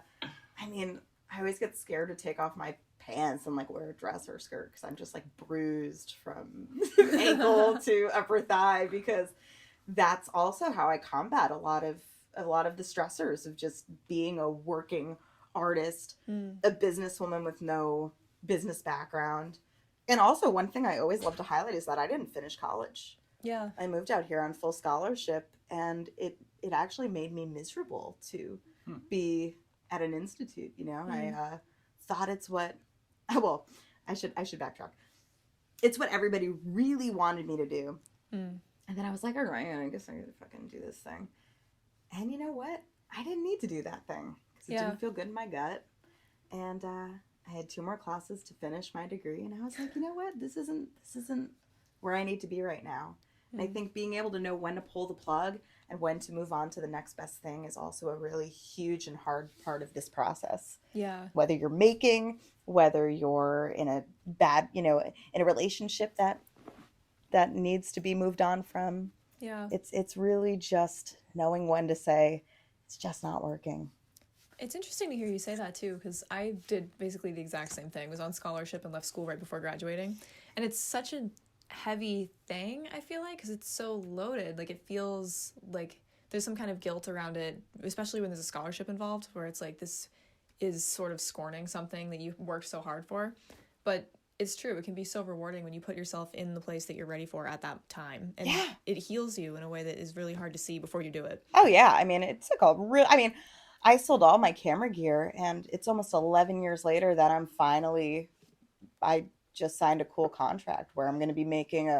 mean, I always get scared to take off my pants and like wear a dress or skirt because I'm just like bruised from ankle to upper thigh, because that's also how I combat a lot of the stressors of just being a working artist, a businesswoman with no business background. And also, one thing I always love to highlight is that I didn't finish college. Yeah. I moved out here on full scholarship, and it actually made me miserable to be at an institute, I thought it's what, well, I should backtrack. It's what everybody really wanted me to do. And then I was like, all right, I guess I'm going to fucking do this thing. And you know what? I didn't need to do that thing because it didn't feel good in my gut. And I had 2 more classes to finish my degree, and I was like, you know what? This isn't where I need to be right now. And I think being able to know when to pull the plug and when to move on to the next best thing is also a really huge and hard part of this process. Yeah. Whether you're making, whether you're in a bad, in a relationship that needs to be moved on from. Yeah. It's really just knowing when to say, it's just not working. It's interesting to hear you say that too, because I did basically the exact same thing. Was on scholarship and left school right before graduating. And it's such a heavy thing, I feel like, because it's so loaded. Like, it feels like there's some kind of guilt around it, especially when there's a scholarship involved, where it's like this is sort of scorning something that you worked so hard for. But it's true. It can be so rewarding when you put yourself in the place that you're ready for at that time. And it heals you in a way that is really hard to see before you do it. Oh, yeah. I mean, it's like I sold all my camera gear, and it's almost 11 years later that I just signed a cool contract where I'm going to be making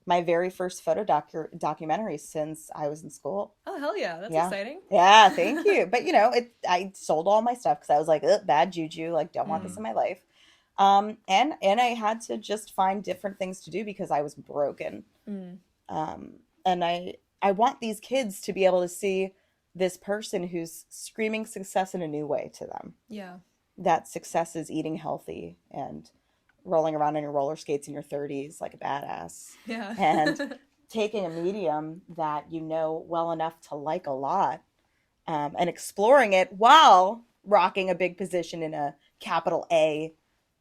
my very first photo documentary since I was in school. Oh, hell yeah. That's exciting. Yeah, thank you. But, I sold all my stuff because I was like, bad juju, like, don't want this in my life. And I had to just find different things to do because I was broken. And I want these kids to be able to see this person who's screaming success in a new way to them. Yeah. That success is eating healthy and rolling around on your roller skates in your 30s like a badass. Yeah. And taking a medium that you know well enough to like a lot, and exploring it while rocking a big position in a capital A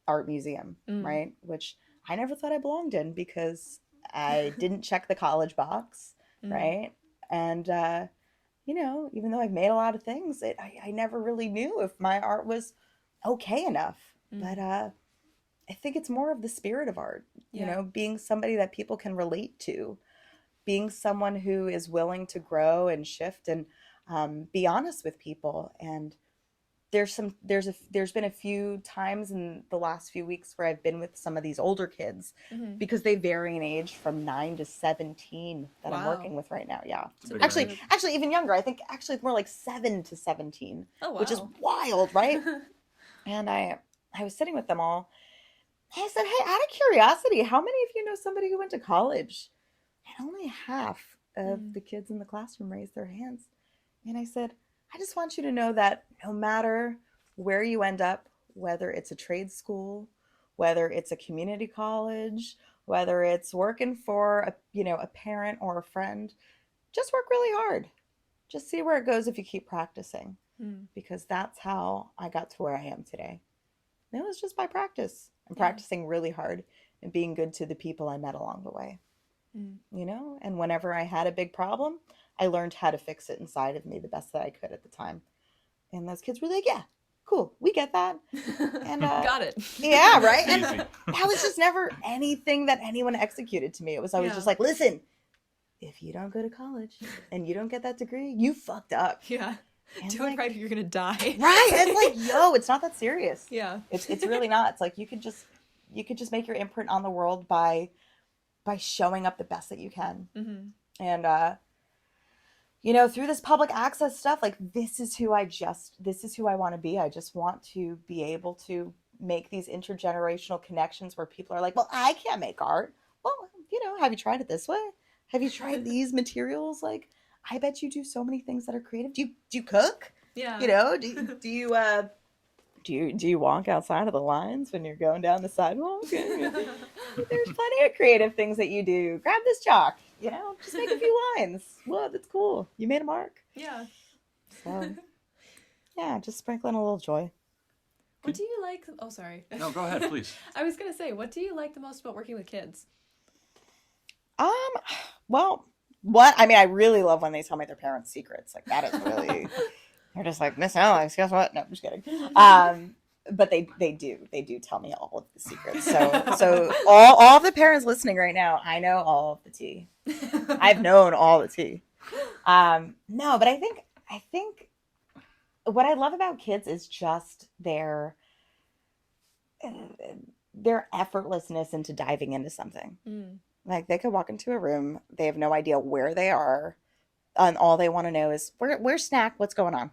art museum, right? Which I never thought I belonged in because I didn't check the college box, right? And, even though I've made a lot of things, I never really knew if my art was okay enough. But I think it's more of the spirit of art, being somebody that people can relate to, being someone who is willing to grow and shift and be honest with people. And there's been a few times in the last few weeks where I've been with some of these older kids because they vary in age from 9 to 17 that I'm working with right now. Yeah. Actually even younger. I think actually it's more like 7 to 17, which is wild, right? And I was sitting with them all. And I said, hey, out of curiosity, how many of you know somebody who went to college? And only half of the kids in the classroom raised their hands. And I said, I just want you to know that no matter where you end up, whether it's a trade school, whether it's a community college, whether it's working for a parent or a friend, just work really hard. Just see where it goes if you keep practicing, because that's how I got to where I am today. And it was just by practice and practicing really hard and being good to the people I met along the way. And whenever I had a big problem, I learned how to fix it inside of me the best that I could at the time. And those kids were like, yeah, cool, we get that. And got it. Yeah, right. And that was just never anything that anyone executed to me. It was always just like, listen, if you don't go to college and you don't get that degree, you fucked up. Yeah. And Do it right or you're gonna die. Right. It's like, yo, it's not that serious. Yeah. It's really not. It's like you could just make your imprint on the world by showing up the best that you can. And through this public access stuff, like this is who I want to be. I just want to be able to make these intergenerational connections where people are like, well, I can't make art. Well, have you tried it this way? Have you tried these materials? Like, I bet you do so many things that are creative. Do you cook? Yeah. Do you walk outside of the lines when you're going down the sidewalk? There's plenty of creative things that you do. Grab this chalk, just make a few lines. Whoa, that's cool. You made a mark. Yeah. So, yeah, just sprinkling a little joy. What do you like? Oh, sorry. No, go ahead, please. I was going to say, what do you like the most about working with kids? Well, I really love when they tell me their parents' secrets. Like, that is really, they're just like, Miss Alex, guess what? No, I'm just kidding. But they do tell me all of the secrets. So all the parents listening right now, I know all of the tea. I've known all the tea. No, but I think what I love about kids is just their effortlessness into diving into something. Like, they could walk into a room, they have no idea where they are, and all they want to know is, where's snack? What's going on?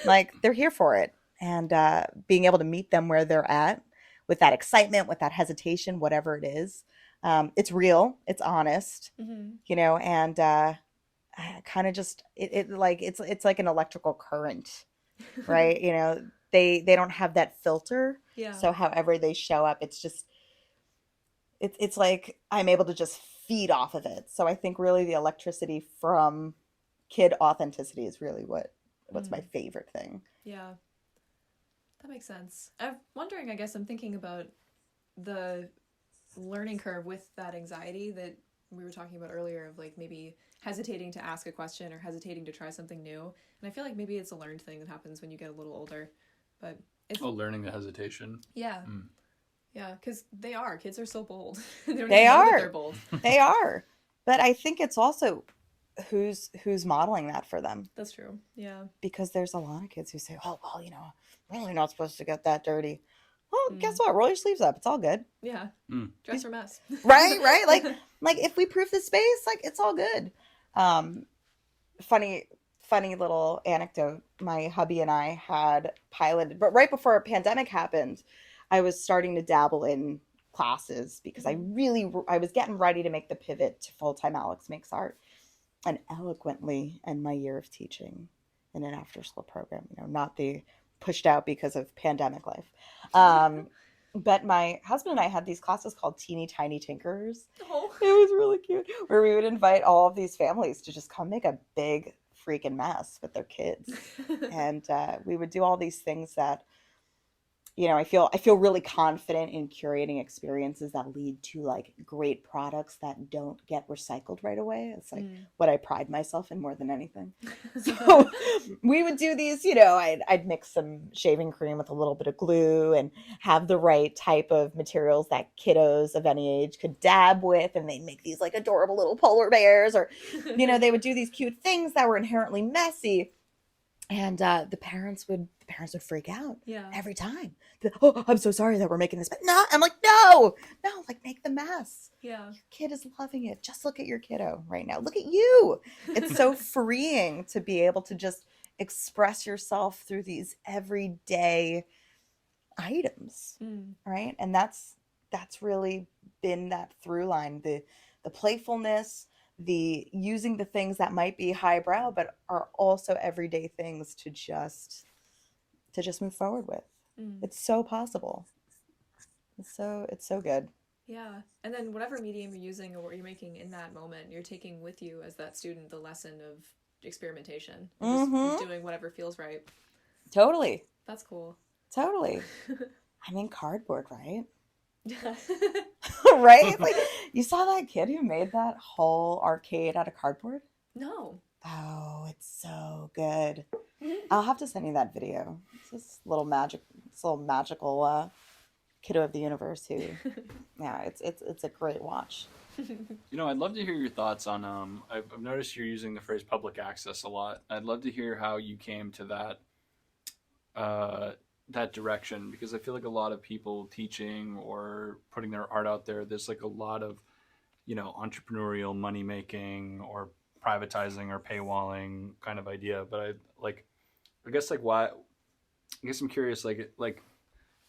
Like, they're here for it. And being able to meet them where they're at with that excitement, with that hesitation, whatever it is, it's real, it's honest, and kind of just it's like an electrical current, right? They don't have that filter. Yeah. So however they show up, it's just it's like I'm able to just feed off of it. So I think really the electricity from kid authenticity is really what's my favorite thing. Yeah. That makes sense. I'm wondering, I guess I'm thinking about the learning curve with that anxiety that we were talking about earlier, of like maybe hesitating to ask a question or hesitating to try something new. And I feel like maybe it's a learned thing that happens when you get a little older. But learning the hesitation. Yeah. Yeah, because kids are so bold. They are. They're bold. They are. But I think it's also who's modeling that for them. That's true. Yeah. Because there's a lot of kids who say, oh, well, we're really not supposed to get that dirty. Well, guess what? Roll your sleeves up. It's all good. Yeah. Dress for mess. Right? Like if we proof the space, like, it's all good. Funny little anecdote. My hubby and I had piloted, but right before a pandemic happened, I was starting to dabble in classes because I was getting ready to make the pivot to full-time Alexmakesart, and eloquently end my year of teaching in an after-school program, not the pushed out because of pandemic life. But my husband and I had these classes called Teeny Tiny Tinkers. Oh. It was really cute, where we would invite all of these families to just come make a big freaking mess with their kids. And we would do all these things that, I feel really confident in curating experiences that lead to like great products that don't get recycled right away. It's like what I pride myself in more than anything. So we would do these, I'd mix some shaving cream with a little bit of glue and have the right type of materials that kiddos of any age could dab with, and they'd make these like adorable little polar bears, or they would do these cute things that were inherently messy. And the parents would freak out every time. Oh, I'm so sorry that we're making this. But no, I'm like, no, like, make the mess. Yeah. Your kid is loving it. Just look at your kiddo right now. Look at you. It's so freeing to be able to just express yourself through these everyday items, right? And that's really been that through line, the playfulness, the using the things that might be highbrow but are also everyday things to just to just move forward with. Mm. It's so possible. It's so good. Yeah. And then whatever medium you're using or what you're making in that moment, you're taking with you as that student the lesson of experimentation. Just doing whatever feels right. Totally. That's cool. Totally. I mean, cardboard, right? Yeah. Right? Like, you saw that kid who made that whole arcade out of cardboard? No. Oh, it's so good. I'll have to send you that video. It's this little magical kiddo of the universe who, yeah, it's a great watch. You know, I'd love to hear your thoughts on. I've noticed you're using the phrase public access a lot. I'd love to hear how you came to that direction, because I feel like a lot of people teaching or putting their art out there, there's like a lot of, entrepreneurial money making or privatizing or paywalling kind of idea. But I guess I'm curious, like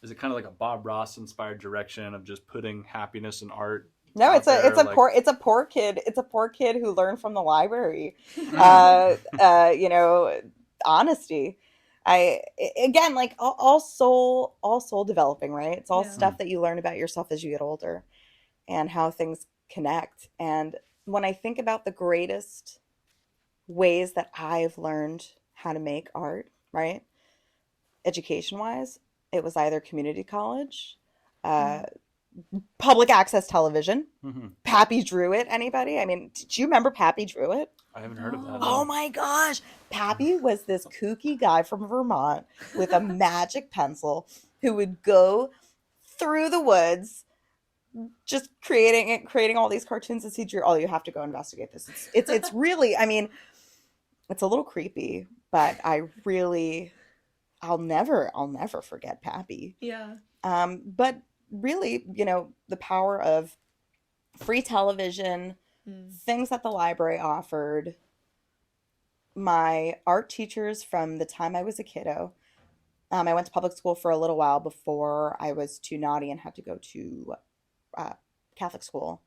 is it kind of like a Bob Ross inspired direction of just putting happiness in art? No, it's a poor kid who learned from the library. Honesty. Again, like all soul developing, right? It's all stuff that you learn about yourself as you get older and how things connect. And when I think about the greatest ways that I've learned how to make art, right? Education wise, it was either community college, public access television. Pappy Druitt, anybody? I mean, did you remember Pappy Druitt? I haven't heard of that. Oh my gosh. Pappy was this kooky guy from Vermont with a magic pencil who would go through the woods just creating all these cartoons as he drew. Oh, you have to go investigate this. It's really, I mean, it's a little creepy, but I'll never forget Pappy. Yeah. But really, the power of free television, things that the library offered, my art teachers from the time I was a kiddo. I went to public school for a little while before I was too naughty and had to go to Catholic school.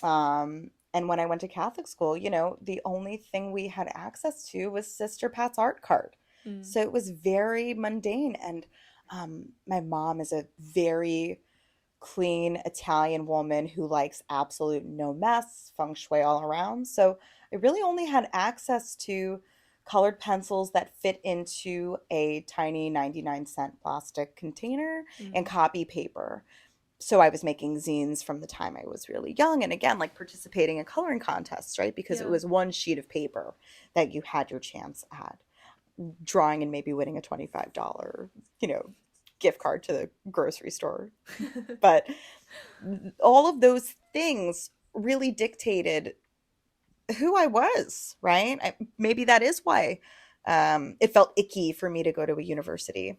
And when I went to Catholic school, the only thing we had access to was Sister Pat's art card. So it was very mundane. And my mom is a very clean Italian woman who likes absolute no mess, feng shui all around. So I really only had access to colored pencils that fit into a tiny 99-cent plastic container and copy paper. So I was making zines from the time I was really young. And again, like participating in coloring contests, right? Because it was one sheet of paper that you had your chance at drawing and maybe winning a $25, gift card to the grocery store. But all of those things really dictated who I was, right? Maybe that is why it felt icky for me to go to a university.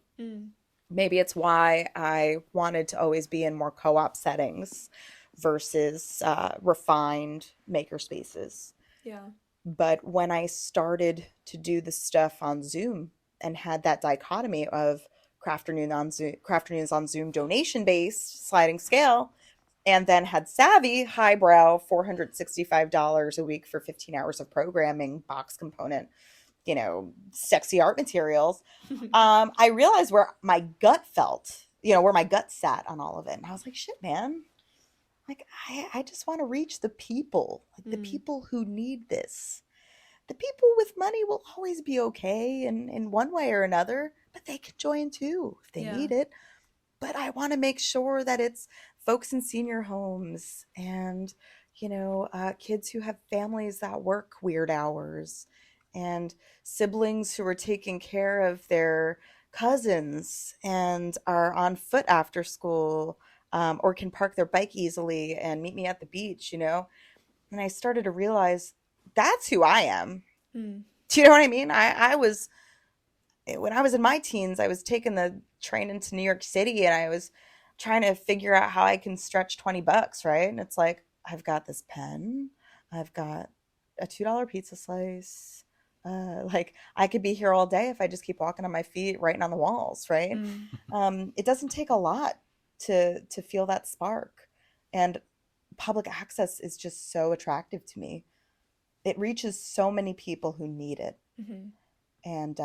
Maybe it's why I wanted to always be in more co-op settings versus refined maker spaces. Yeah. But when I started to do the stuff on Zoom and had that dichotomy of craft afternoons on Zoom donation-based sliding scale, and then had Savvy, highbrow, $465 a week for 15 hours of programming, box component, sexy art materials, I realized where my gut felt, where my gut sat on all of it. And I was like, shit, man. Like, I just want to reach the people, like the people who need this. The people with money will always be okay in one way or another, but they can join too if they need it. But I want to make sure that it's folks in senior homes and, kids who have families that work weird hours and siblings who are taking care of their cousins and are on foot after school, or can park their bike easily and meet me at the beach, And I started to realize that's who I am. Do you know what I mean? When I was in my teens, I was taking the train into New York City and I was trying to figure out how I can stretch $20, right? And it's like, I've got this pen, I've got a $2 pizza slice. Like I could be here all day if I just keep walking on my feet, writing on the walls, right? It doesn't take a lot to feel that spark. And public access is just so attractive to me. It reaches so many people who need it. And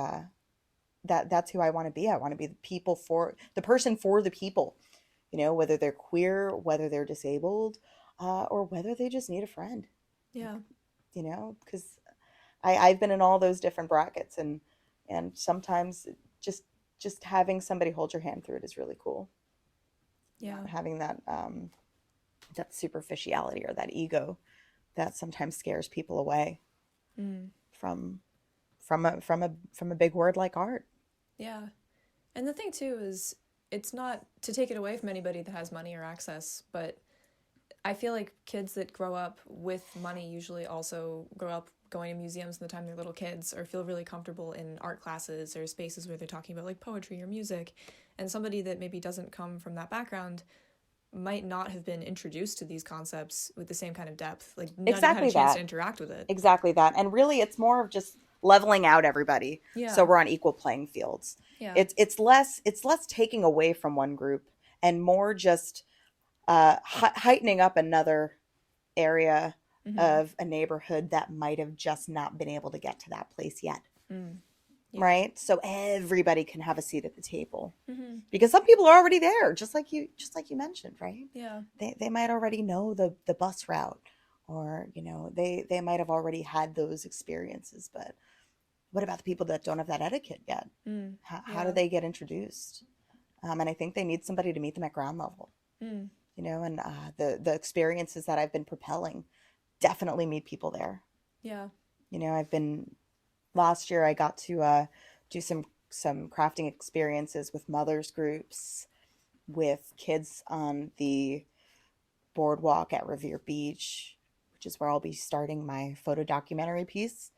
that's who I want to be. I want to be the person for the people, whether they're queer, whether they're disabled, or whether they just need a friend. Yeah. Because I've been in all those different brackets, and sometimes just having somebody hold your hand through it is really cool. Yeah. Having that superficiality or that ego that sometimes scares people away from a big word like art. Yeah. And the thing too is, it's not to take it away from anybody that has money or access, but I feel like kids that grow up with money usually also grow up going to museums from the time they're little kids, or feel really comfortable in art classes or spaces where they're talking about like poetry or music. And somebody that maybe doesn't come from that background might not have been introduced to these concepts with the same kind of depth. Like, not even had a chance to interact with it. Exactly that. And really, it's more of just leveling out everybody, so we're on equal playing fields. Yeah. It's less taking away from one group and more just heightening up another area of a neighborhood that might have just not been able to get to that place yet. Yeah. Right? So everybody can have a seat at the table, because some people are already there, just like you mentioned, right? Yeah. They might already know the bus route, or they might have already had those experiences. But what about the people that don't have that etiquette yet? How do they get introduced? And I think they need somebody to meet them at ground level. And the experiences that I've been propelling definitely meet people there. Yeah. Last year I got to do some crafting experiences with mothers groups, with kids on the boardwalk at Revere Beach, which is where I'll be starting my photo documentary piece.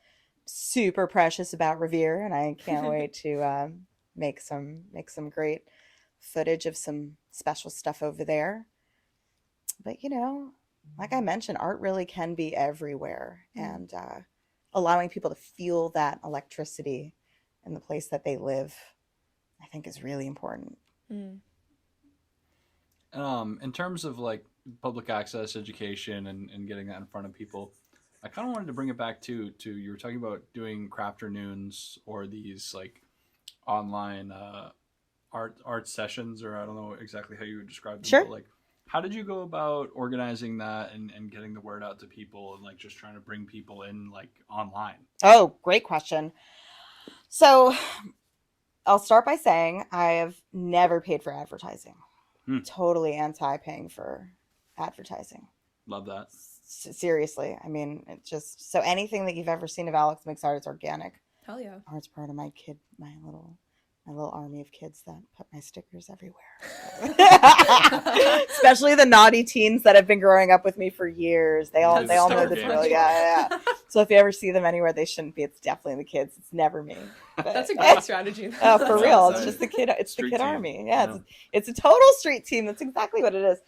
Super precious about Revere, and I can't wait to make some great footage of some special stuff over there. But like I mentioned, art really can be everywhere, and allowing people to feel that electricity in the place that they live, I think, is really important. In terms of like public access education and getting that in front of people, I kind of wanted to bring it back to you were talking about doing crafternoons or these like online art sessions, or I don't know exactly how you would describe them. Sure. But like, how did you go about organizing that and getting the word out to people, and like just trying to bring people in like online? Oh, great question. So I'll start by saying I have never paid for advertising. Totally anti-paying for advertising. Love that. Seriously. I mean, it's just, so anything that you've ever seen of Alexmakesart is organic. Hell yeah. Art's part of my little army of kids that put my stickers everywhere. Especially the naughty teens that have been growing up with me for years. They all know the drill. Yeah. So if you ever see them anywhere they shouldn't be, it's definitely the kids. It's never me. But, that's a great strategy. Oh, for real. Awesome. It's just the kid. It's Street the kid team. army. Yeah. It's a total street team. That's exactly what it is.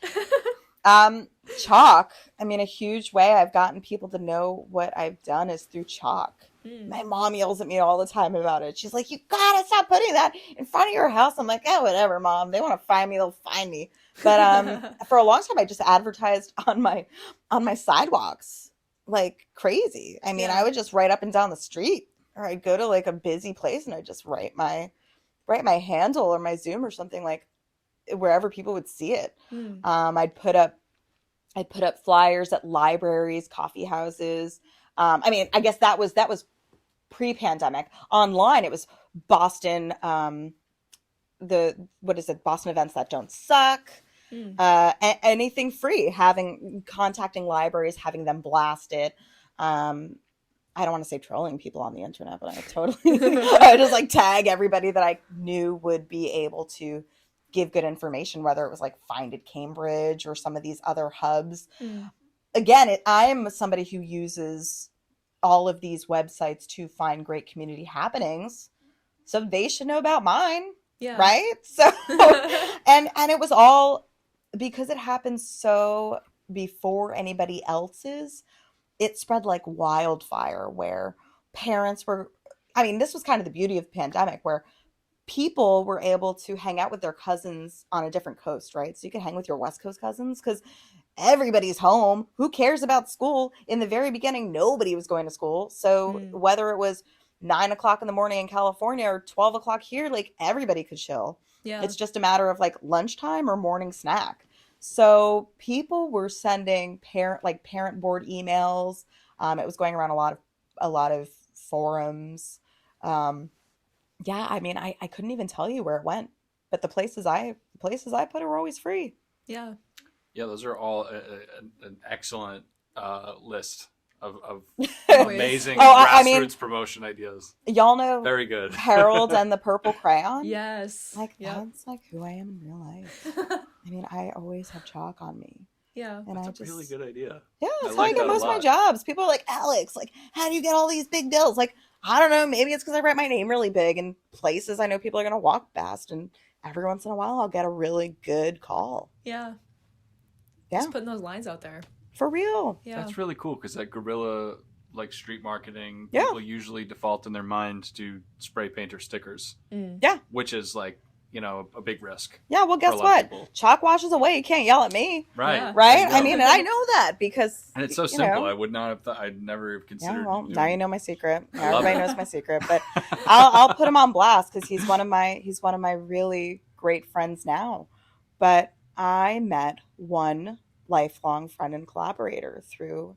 Chalk. I mean, a huge way I've gotten people to know what I've done is through chalk. My mom yells at me all the time about it. She's like, "You gotta stop putting that in front of your house." I'm like, "Oh, whatever, Mom. They want to find me, they'll find me." But for a long time, I just advertised on my sidewalks like crazy. I mean, I would just write up and down the street, or I'd go to like a busy place and I'd just write my handle or my Zoom or something, like wherever people would see it. I'd put up flyers at libraries, coffee houses. I mean, I guess that was pre-pandemic. Online, it was Boston, Boston events that don't suck, anything free, contacting libraries, having them blast it. I don't want to say trolling people on the internet, but I just like tag everybody that I knew would be able to give good information, whether it was like Find It Cambridge or some of these other hubs. Again, I am somebody who uses all of these websites to find great community happenings, so they should know about mine. Yeah. Right. So, and it was all because it happened so before anybody else's. It spread like wildfire, where parents were, I mean, this was kind of the beauty of the pandemic, where people were able to hang out with their cousins on a different coast, right? So you could hang with your West Coast cousins because everybody's home. Who cares about school? In the very beginning, nobody was going to school. So whether it was 9 o'clock in the morning in California or 12 o'clock here, like everybody could chill. Yeah. It's just a matter of like lunchtime or morning snack. So people were sending parent board emails. It was going around a lot of forums. Yeah, I mean, I couldn't even tell you where it went, but the places I put it were always free. Yeah. Yeah, those are all an excellent list of Anyways. amazing I grassroots mean, promotion ideas. Y'all know Very good. Harold and the Purple Crayon? Yes. Like, Yep. that's like who I am in real life. I mean, I always have chalk on me. Yeah. And That's I a just, really good idea. yeah, that's I how I like get that a most of my lot. jobs. People are like, Alex, like, how do you get all these big deals? Like, I don't know. Maybe it's because I write my name really big in places I know people are going to walk past. And every once in a while, I'll get a really good call. Yeah. Yeah. Just putting those lines out there. For real. Yeah. That's really cool because that guerrilla like street marketing, Yeah. people usually default in their mind to spray paint or stickers. Mm. Yeah. Which is like, a big risk. Yeah, well, guess a lot of what? people. Chalk washes away. You can't yell at me. Right. Yeah. Right? There you I go. mean, and I know that because. And it's so you simple. know. I would not have thought, I'd never have considered. Yeah, well, doing now it. you know my secret. Now Love everybody it. knows my secret, but I'll put him on blast because he's one of my really great friends now. But I met one lifelong friend and collaborator through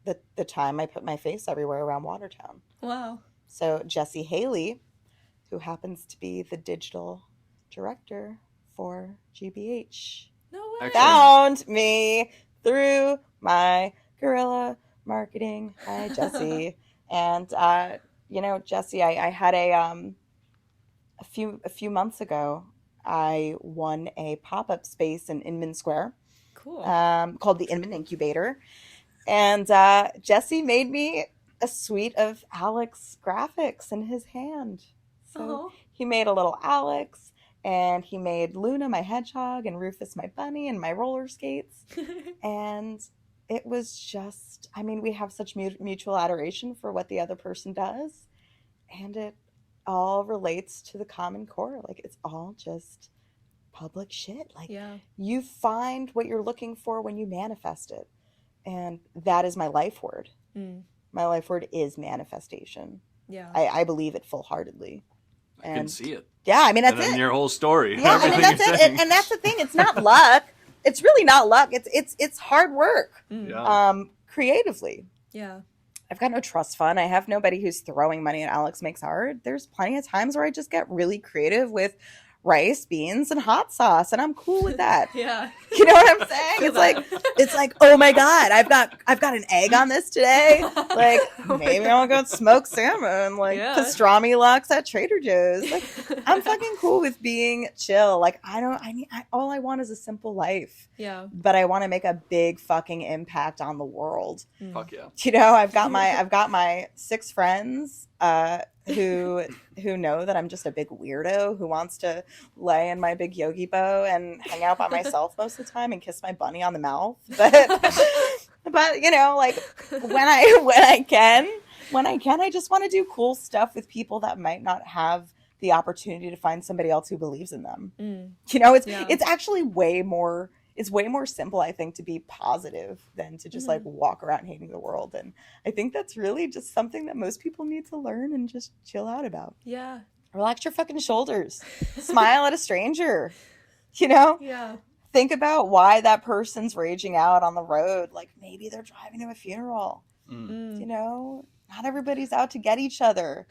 the time I put my face everywhere around Watertown. Wow. So Jesse Haley, who happens to be the digital director for GBH, No way. Excellent. found me through my guerrilla marketing. Hi, Jesse. And Jesse, I had a few months ago, I won a pop-up space in Inman Square, Cool. called the Inman Incubator, and Jesse made me a suite of Alex graphics in his hand. So Oh. he made a little Alex, and he made Luna, my hedgehog, and Rufus, my bunny, and my roller skates. And it was just, I mean, we have such mutual adoration for what the other person does. And it all relates to the common core. Like, it's all just public shit. Like, Yeah. you find what you're looking for when you manifest it. And that is my life word. Mm. My life word is manifestation. Yeah. I believe it full-heartedly. I can see it. Yeah, I mean, that's And then it. your whole story. Yeah, I mean, everything that's you're it. saying. And that's the thing. It's not luck. It's really not luck. It's hard work. Mm. Yeah. Creatively. Yeah. I've got no trust fund. I have nobody who's throwing money at Alexmakesart. There's plenty of times where I just get really creative with rice, beans, and hot sauce, and I'm cool with that. Yeah. You know what I'm saying? Feel It's like, oh my God, I've got an egg on this today. Like, maybe I'll go smoked salmon, like Yeah. pastrami lox at Trader Joe's. Like, I'm fucking cool with being chill. Like, all I want is a simple life, Yeah. but I want to make a big fucking impact on the world. Mm. Fuck yeah. You know, I've got my 6 friends who know that I'm just a big weirdo who wants to lay in my big Yogi bow and hang out by myself most of the time and kiss my bunny on the mouth. But you know, like when I can, I just want to do cool stuff with people that might not have the opportunity to find somebody else who believes in them. Mm. You know, Yeah. it's actually way more simple, I think, to be positive than to just like walk around hating the world. And I think that's really just something that most people need to learn and just chill out about. Yeah. Relax your fucking shoulders. Smile at a stranger. You know? Yeah. Think about why that person's raging out on the road. Like, maybe they're driving to a funeral. Mm. You know? Not everybody's out to get each other.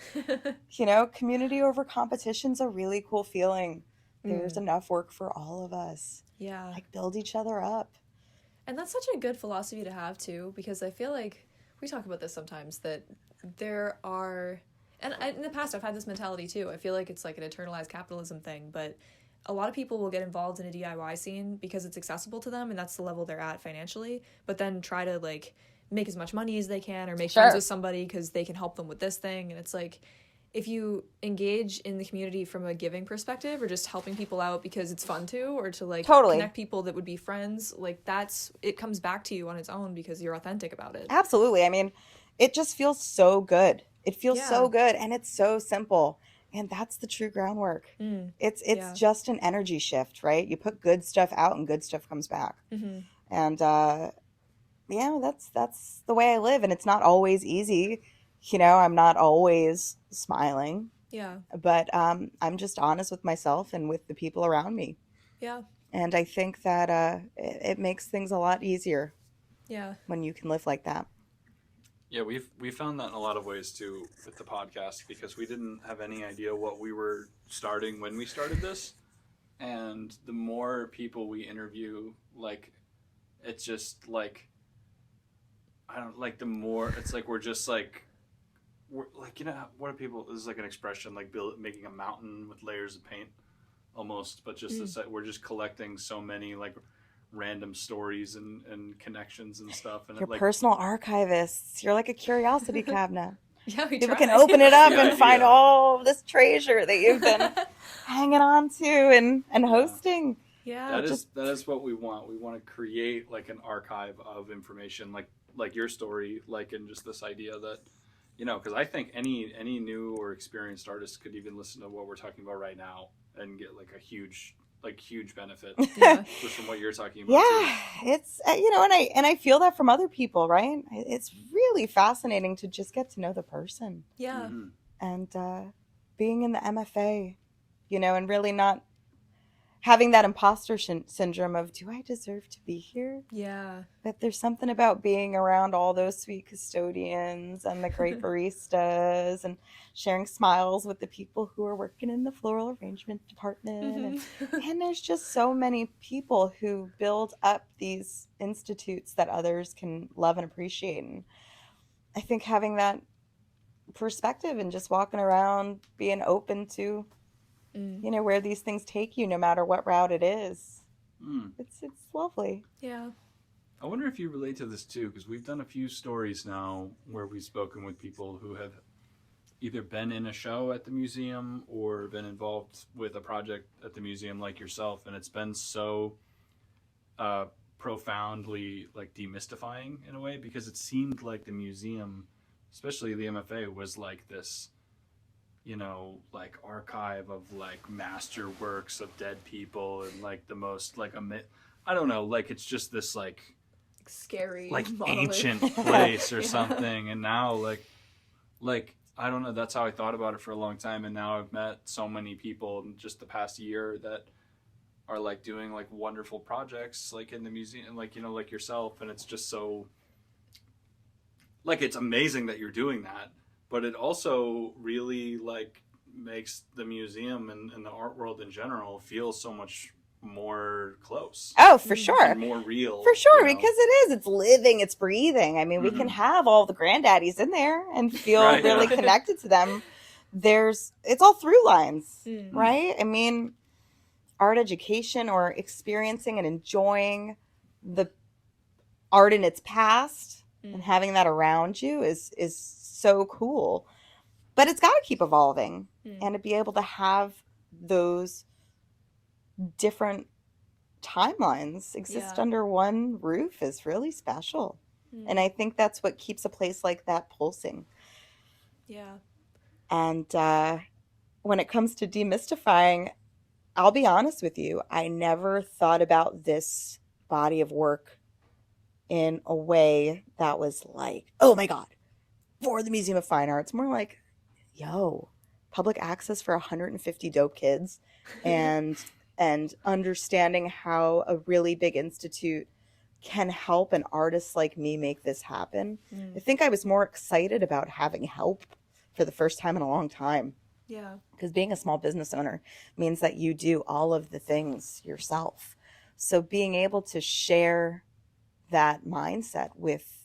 You know, community over competition's a really cool feeling. There's enough work for all of us. Yeah. Like, build each other up. And that's such a good philosophy to have too, because I feel like we talk about this sometimes, that there are, and in the past I've had this mentality too. I feel like it's like an internalized capitalism thing, but a lot of people will get involved in a DIY scene because it's accessible to them and that's the level they're at financially, but then try to like make as much money as they can or make friends with somebody because they can help them with this thing. And it's like, if you engage in the community from a giving perspective or just helping people out because it's fun to, or to like connect people that would be friends, like it comes back to you on its own because you're authentic about it. Absolutely. I mean, it just feels so good. It feels so good and it's so simple. And that's the true groundwork. It's just an energy shift, right? You put good stuff out and good stuff comes back. And that's the way I live. And it's not always easy. I'm not always smiling, Yeah. but I'm just honest with myself and with the people around me. Yeah. And I think that it makes things a lot easier Yeah. when you can live like that. Yeah, we found that in a lot of ways too with the podcast, because we didn't have any idea what we were starting when we started this. And the more people we interview, like, it's just like, I don't like, the more it's like we're like, what are people, this is like an expression, like making a mountain with layers of paint almost, but just this, we're just collecting so many like random stories and connections and stuff. And You're like personal archivists. You're like a curiosity cabinet. Yeah, we People try. can open it up The and idea. find all this treasure that you've been hanging on to and hosting. Yeah. that is what we want. We want to create like an archive of information, like your story, like, and just this idea that, because I think any new or experienced artist could even listen to what we're talking about right now and get like a huge benefit Yeah. just from what you're talking about. Yeah, it's and I feel that from other people, right? It's really fascinating to just get to know the person Yeah. Mm-hmm. and being in the MFA, and really not having that imposter syndrome of, do I deserve to be here? Yeah. But there's something about being around all those sweet custodians and the great baristas and sharing smiles with the people who are working in the floral arrangement department. And there's just so many people who build up these institutes that others can love and appreciate. And I think having that perspective and just walking around being open to where these things take you, no matter what route it is. It's lovely. Yeah. I wonder if you relate to this too, because we've done a few stories now where we've spoken with people who have either been in a show at the museum or been involved with a project at the museum like yourself, and it's been so profoundly like demystifying in a way, because it seemed like the museum, especially the MFA, was like this, like archive of like master works of dead people and like the most like I don't know, like it's just this like Scary, like monolith. ancient place or something. And now like I don't know, that's how I thought about it for a long time. And now I've met so many people in just the past year that are like doing like wonderful projects like in the museum, like like yourself. And it's just so like, it's amazing that you're doing that, but it also really like makes the museum and the art world in general feel so much more close. Oh, for sure. And more real. For sure, because it's living, it's breathing. I mean, we can have all the granddaddies in there and feel Right, really yeah. connected to them. It's all through lines, right? I mean, art education or experiencing and enjoying the art in its past and having that around you is so cool. But it's got to keep evolving and to be able to have those different timelines exist under one roof is really special. And I think that's what keeps a place like that pulsing. Yeah. And when it comes to demystifying, I'll be honest with you, I never thought about this body of work in a way that was like, oh my God, for the Museum of Fine Arts. More like, yo, public access for 150 dope kids and understanding how a really big institute can help an artist like me make this happen. I think I was more excited about having help for the first time in a long time. Yeah. Because being a small business owner means that you do all of the things yourself. So being able to share that mindset with,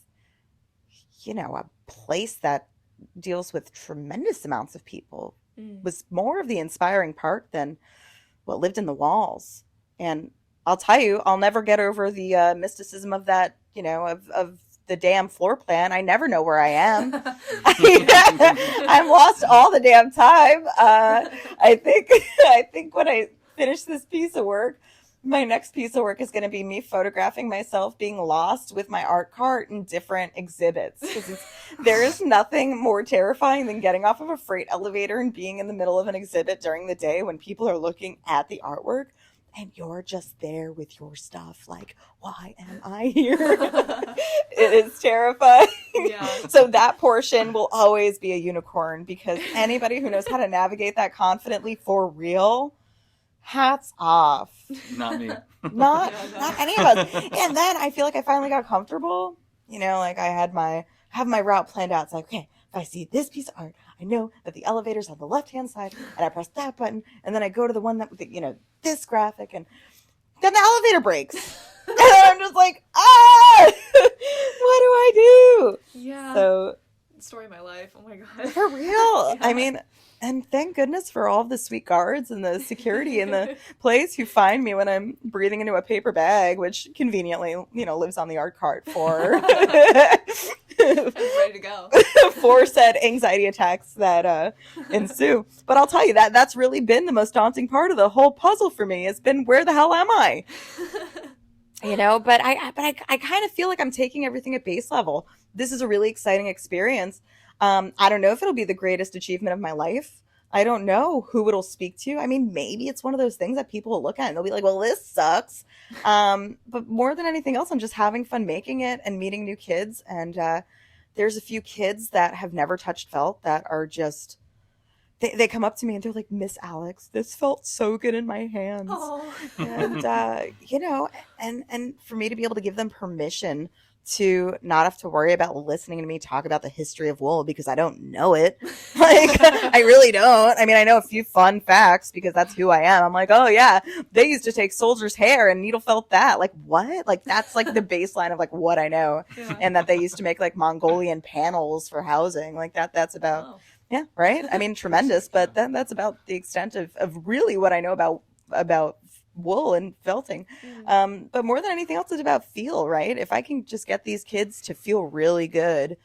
a place that deals with tremendous amounts of people was more of the inspiring part than what lived in the walls. And I'll tell you, I'll never get over the mysticism of that, of the damn floor plan. I never know where I am. I'm lost all the damn time. I think when I finish this piece of work, my next piece of work is going to be me photographing myself being lost with my art cart in different exhibits. Because there is nothing more terrifying than getting off of a freight elevator and being in the middle of an exhibit during the day when people are looking at the artwork and you're just there with your stuff. Like, why am I here? It is terrifying. Yeah. So that portion will always be a unicorn, because anybody who knows how to navigate that confidently for real, hats off. Not me. Not Yeah, no. not any of us. And then I feel like I finally got comfortable. Like I have my route planned out. It's like, okay, if I see this piece of art, I know that the elevator's on the left-hand side, and I press that button, and then I go to the one that, this graphic, and then the elevator breaks. And I'm just like, what do I do? Yeah. So Story of my life. Oh my god. for real. Yeah. I mean, and thank goodness for all of the sweet guards and the security in the place who find me when I'm breathing into a paper bag, which conveniently, lives on the art cart for I'm ready to go. for said anxiety attacks that ensue. But I'll tell you that's really been the most daunting part of the whole puzzle for me. Has been, where the hell am I? But I kind of feel like I'm taking everything at base level. This is a really exciting experience. I don't know if it'll be the greatest achievement of my life. I don't know who it'll speak to. I mean, maybe it's one of those things that people will look at and they'll be like, well, this sucks. But more than anything else, I'm just having fun making it and meeting new kids. And there's a few kids that have never touched felt that are just, they come up to me and they're like, Miss Alex, this felt so good in my hands. Oh. And, and for me to be able to give them permission to not have to worry about listening to me talk about the history of wool, because I don't know it. Like, I really don't. I mean, I know a few fun facts because that's who I am. I'm like, oh yeah, they used to take soldiers' hair and needle felt that. Like, what? Like, that's like the baseline of like what I know. Yeah. And that they used to make like Mongolian panels for housing. Like that's about, Oh. yeah, right? I mean, tremendous, but then that's about the extent of really what I know about wool and felting. But more than anything else, it's about feel, right? If I can just get these kids to feel really good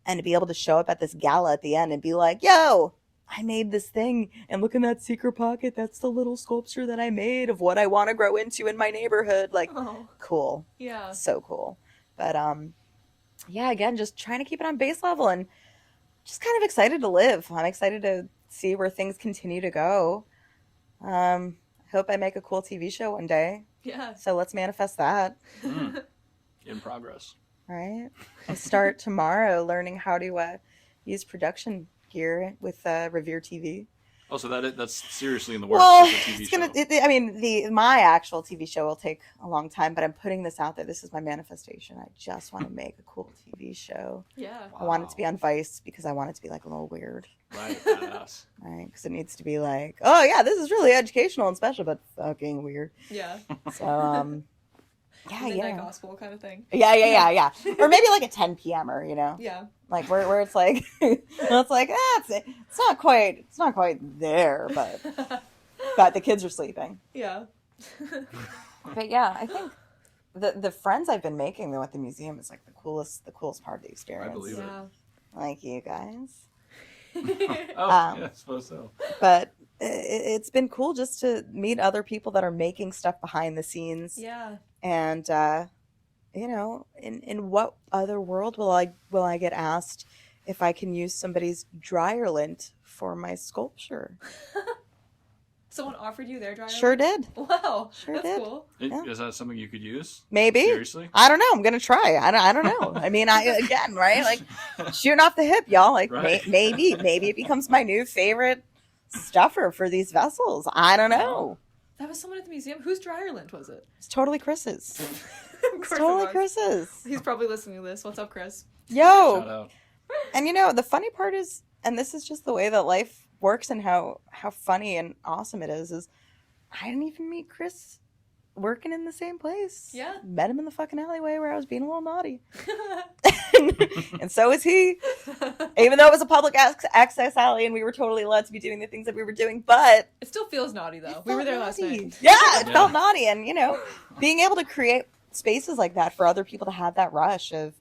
and to be able to show up at this gala at the end and be like, yo, I made this thing, and look in that secret pocket, that's the little sculpture that I made of what I want to grow into in my neighborhood. Like, Oh. cool. Yeah. So cool. But yeah, again, just trying to keep it on base level and just kind of excited to live. I'm excited to see where things continue to go. Hope I make a cool TV show one day. Yeah. So let's manifest that, In progress. right? I start tomorrow learning how to use production gear with Revere TV. Oh, so that's seriously in the works. Well, as a TV it's show. gonna. My actual TV show will take a long time, but I'm putting this out there. This is my manifestation. I just want to make a cool TV show. Yeah. I want it to be on Vice because I want it to be like a little weird, Right, badass. right? Because it needs to be like, oh yeah, this is really educational and special, but fucking weird. Yeah. So yeah, Midnight yeah. Gospel kind of thing. Yeah. Or maybe like a 10 p.m.er, Yeah. like where it's like, it's like, it's not quite there, but the kids are sleeping. Yeah. But yeah, I think the friends I've been making though at the museum is like the coolest part of the experience. I believe it. Yeah. Like you guys. Oh, yeah, I suppose so. But it's been cool just to meet other people that are making stuff behind the scenes. Yeah. And in what other world will I get asked if I can use somebody's dryer lint for my sculpture? Someone offered you their dryer? Sure did. Wow. Sure That's did. cool. Yeah. Is that something you could use? Maybe. Seriously? I don't know. I'm gonna try. I don't know. I mean, again, right? Like shooting off the hip, y'all. Like Right. maybe it becomes my new favorite stuffer for these vessels. I don't know. That was someone at the museum. Whose dryer lint was it? It's totally Chris's. Of It's course totally it was. Chris's. He's probably listening to this. What's up, Chris? Shout Yo, out. and the funny part is, and this is just the way that life works and how funny and awesome it is I didn't even meet Chris working in the same place. Yeah. Met him in the fucking alleyway where I was being a little naughty. And so is he. Even though it was a public access alley and we were totally allowed to be doing the things that we were doing, but It still feels naughty, though. it We were felt there last naughty. night. Yeah, it Yeah. felt naughty. And, being able to create spaces like that for other people to have that rush of,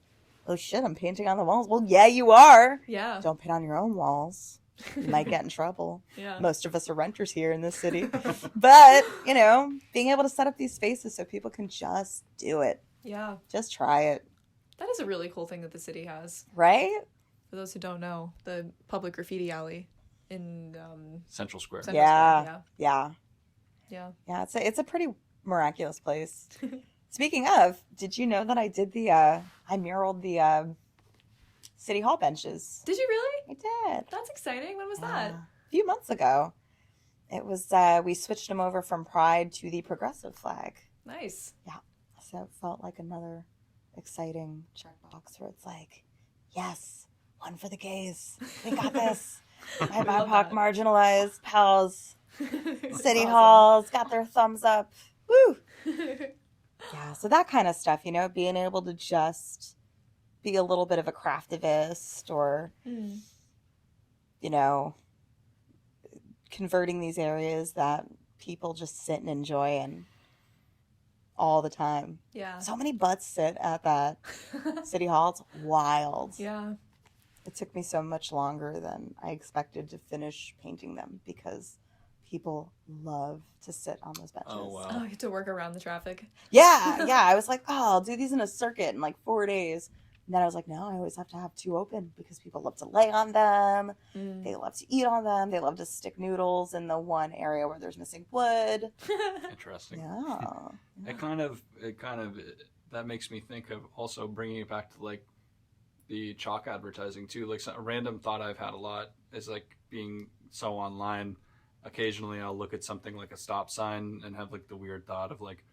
oh shit, I'm painting on the walls. Well, yeah, you are. Yeah. Don't paint on your own walls. You might get in trouble. Yeah. Most of us are renters here in this city. But, being able to set up these spaces so people can just do it. Yeah. Just try it. That is a really cool thing that the city has. Right? For those who don't know, the public graffiti alley in Central Square. Central Yeah. Square. Yeah. Yeah. Yeah. It's a pretty miraculous place. Speaking of, did you know that I did I muraled the City Hall benches? Did you really? I did. That's exciting. When was Yeah. that? A few months ago. It was, we switched them over from Pride to the progressive flag. Nice. Yeah. So it felt like another exciting checkbox where it's like, yes, one for the gays. We got this. My love BIPOC that. marginalized pals, City Awesome. Halls got their thumbs up. Woo! Yeah, so that kind of stuff, you know, being able to just be a little bit of a craftivist or, Mm. you know, converting these areas that people just sit and enjoy in all the time. Yeah. So many butts sit at that City Hall. It's wild. Yeah. It took me so much longer than I expected to finish painting them because people love to sit on those benches. Oh, wow. Oh, you have to work around the traffic. Yeah. I was like, oh, I'll do these in a circuit in like 4 days. And then I was like, no, I always have to have 2 open because people love to lay on them. Mm. They love to eat on them. They love to stick noodles in the one area where there's missing wood. Interesting. Yeah. It kind of that makes me think of also bringing it back to like the chalk advertising too. Like a random thought I've had a lot is like being so online. Occasionally I'll look at something like a stop sign and have like the weird thought of like,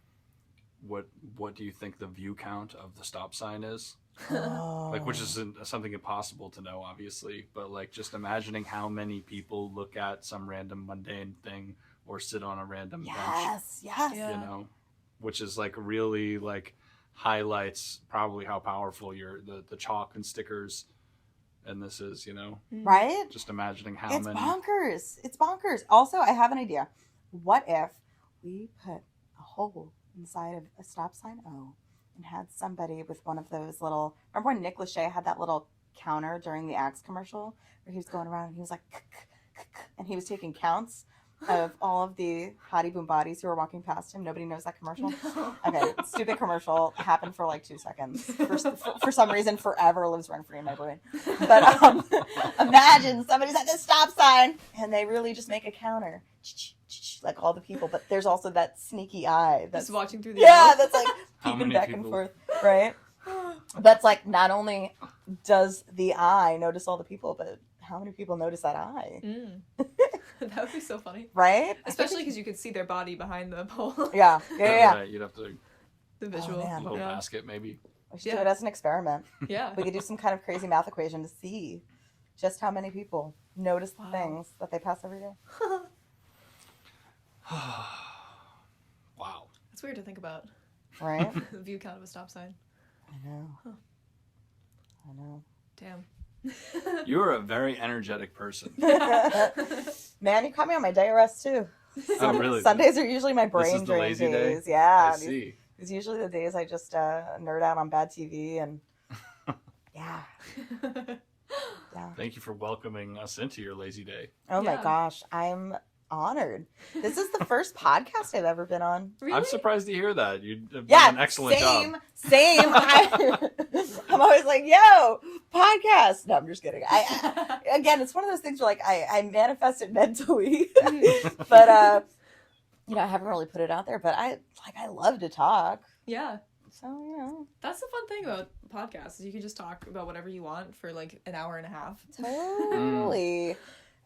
what do you think the view count of the stop sign is? Oh. Like, which is something impossible to know, obviously, but like just imagining how many people look at some random mundane thing or sit on a random bench, Yes. Yeah. you know, which is like really like highlights probably how powerful the chalk and stickers and this is, you know, Right? just imagining how It's many. bonkers. It's bonkers. Also, I have an idea. What if we put a hole inside of a stop sign O and had somebody with one of those little... Remember when Nick Lachey had that little counter during the Axe commercial where he was going around and he was like... and he was taking counts of all of the hottie boom bodies who were walking past him. Nobody knows that commercial? Okay, stupid commercial. Happened for like 2 seconds. For some reason, forever lives rent free in my brain. But imagine somebody's at this stop sign and they really just make a counter. Like all the people, but there's also that sneaky eye that's Just watching through the yeah, aisle. that's like How peeping many back and people? forth, right? That's like not only does the eye notice all the people, but how many people notice that eye, Mm. That would be so funny. right? Especially because you could see their body behind the pole. Yeah. Right, you'd have to The visual. man. little Yeah. basket maybe. We should do Yeah. it as an experiment. Yeah. We could do some kind of crazy math equation to see just how many people notice the Wow. things that they pass every day. Wow. It's weird to think about. Right? The view count of a stop sign. I know. Huh. I know. Damn. You're a very energetic person. Man, you caught me on my day of rest too. Oh, really? Sundays are usually my This brain is the drain lazy days. day? Yeah. I see. These usually the days I just nerd out on bad TV and yeah. Yeah. Thank you for welcoming us into your lazy day. Oh my Yeah. gosh, I'm honored. This is the first podcast I've ever been on. Really? I'm surprised to hear that. You have Yeah, done an excellent same, job. same. I'm always like, yo, podcast. No, I'm just kidding. Again, it's one of those things where like I manifest it mentally, but you know, I haven't really put it out there. But I love to talk, Yeah. so you know, That's the fun thing about podcasts is you can just talk about whatever you want for like an hour and a half. totally.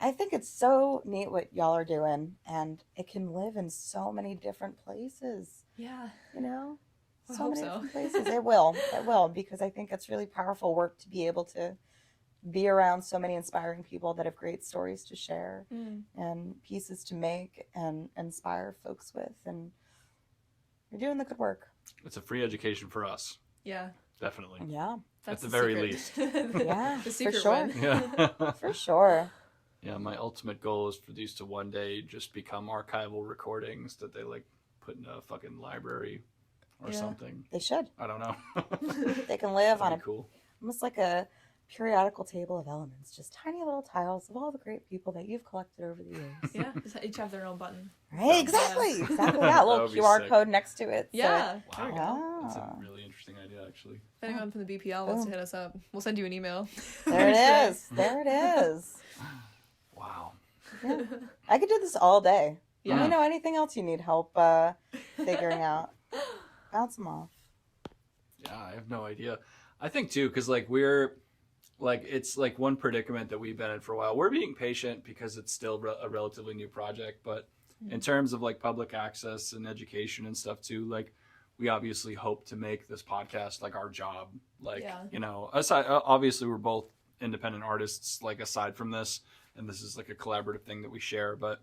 I think it's so neat what y'all are doing, and it can live in so many different places. Yeah. You know, I so hope many so. different places. It will, because I think it's really powerful work to be able to be around so many inspiring people that have great stories to share Mm. and pieces to make and inspire folks with, and you're doing the good work. It's a free education for us. Yeah. Definitely. Yeah, That's At the very least. Yeah, The for secret sure. win. Yeah. for sure. Yeah, my ultimate goal is for these to one day just become archival recordings that they like put in a fucking library or Yeah. something. They should. I don't know. They can live on That'd a be cool. almost like a periodical table of elements, just tiny little tiles of all the great people that you've collected over the years. Yeah. Just each have their own button. Right? Exactly. Yeah. Exactly. Yeah, a little That would be QR sick. code next to it. so Yeah. There we go. Wow. That's a Ah. really interesting idea, actually. If anyone from the BPL wants to hit us up, we'll send you an email. There it is. There it is. Wow. Yeah. I could do this all day. Yeah. Let me know anything else you need help figuring out. bounce them off. Yeah, I have no idea. I think too, because like we're like it's like one predicament that we've been in for a while. We're being patient because it's still a relatively new project, but in terms of like public access and education and stuff too, like we obviously hope to make this podcast like our job. Like you know, aside obviously we're both independent artists. Like aside from this, and this is like a collaborative thing that we share, but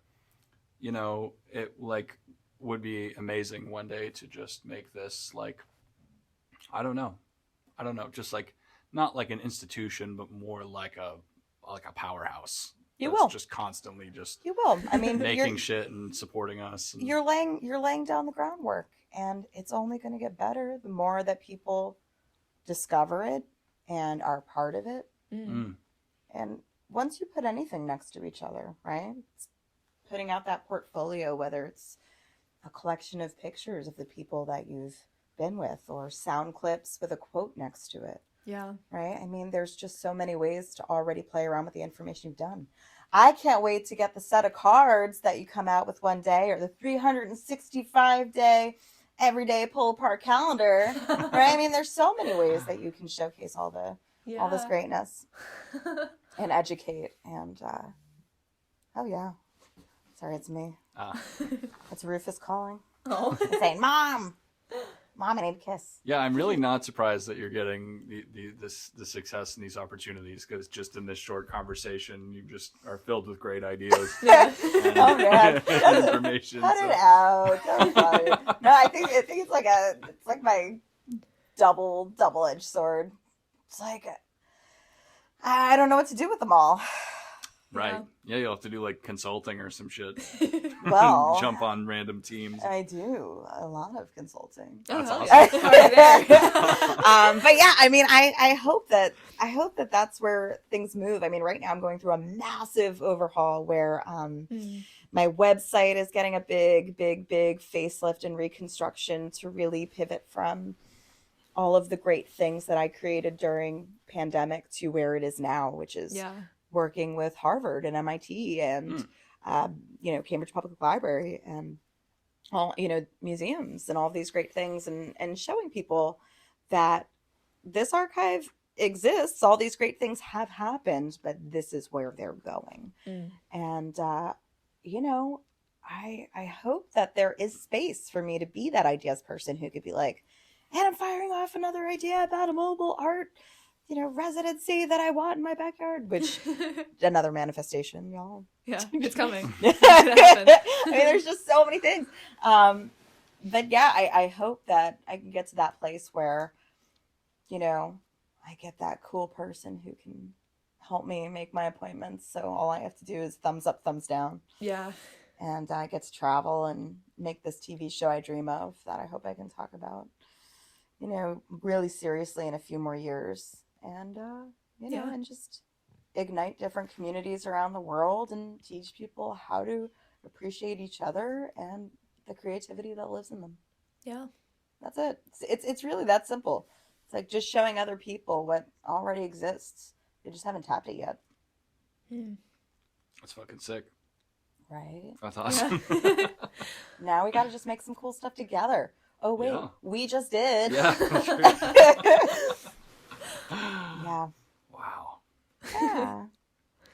you know, it like would be amazing one day to just make this like I don't know, just like not like an institution, but more like a powerhouse. You that's will just constantly just You will. I mean, making shit and supporting us. And... You're laying down the groundwork, and it's only going to get better the more that people discover it and are part of it. And once you put anything next to each other, right? It's putting out that portfolio, whether it's a collection of pictures of the people that you've been with or sound clips with a quote next to it. Yeah. Right? I mean, there's just so many ways to already play around with the information you've done. I can't wait to get the set of cards that you come out with one day or the 365-day everyday pull apart calendar. Right? I mean, there's so many ways that you can showcase all this greatness and educate. And, oh yeah. Sorry, it's me. It's Rufus calling. Oh. Saying, Mom, I need a kiss. Yeah, I'm really not surprised that you're getting the success and these opportunities, because just in this short conversation, you just are filled with great ideas. Yeah. And, Oh man, and information. cut it out. Don't worry. No, I think it's like my double-edged sword. It's like I don't know what to do with them all. Right. Yeah, you'll have to do like consulting or some shit. Well, Jump on random teams. I do a lot of consulting. That's Oh, awesome. But yeah, I mean, I hope that that's where things move. I mean, right now I'm going through a massive overhaul where my website is getting a big facelift and reconstruction to really pivot from all of the great things that I created during pandemic to where it is now, which is working with Harvard and MIT and Cambridge Public Library and all museums and all of these great things, and showing people that this archive exists. All these great things have happened, but this is where they're going. And I hope that there is space for me to be that ideas person who could be like, and I'm firing off another idea about a mobile art residency that I want in my backyard, which another manifestation, y'all. Yeah, it's coming. I mean, there's just so many things. But yeah, I hope that I can get to that place where, I get that cool person who can help me make my appointments. So all I have to do is thumbs up, thumbs down. Yeah. And I get to travel and make this TV show I dream of that I hope I can talk about, really seriously in a few more years. And, and just ignite different communities around the world and teach people how to appreciate each other and the creativity that lives in them. Yeah. That's it. It's really that simple. It's like just showing other people what already exists. They just haven't tapped it yet. That's fucking sick. Right? That's awesome. Now we got to just make some cool stuff together. Oh, wait. Yeah. We just did. Yeah. Yeah. Wow. Yeah.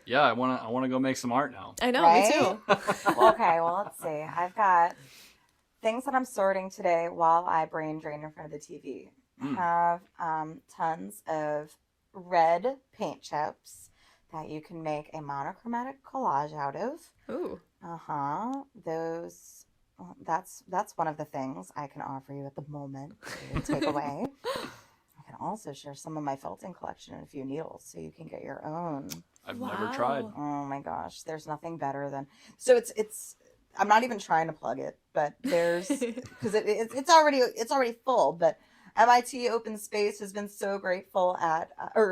Yeah, I wanna go make some art now. I know, Right? me too. Okay, well, let's see. I've got things that I'm sorting today while I brain drain in front of the TV. I have tons of red paint chips that you can make a monochromatic collage out of. Ooh. That's one of the things I can offer you at the moment to take away. I can also share some of my felting collection and a few needles so you can get your own. I've never tried. Oh my gosh, there's nothing better than. So it's I'm not even trying to plug it, but there's because it's already full. But MIT Open Space has been so grateful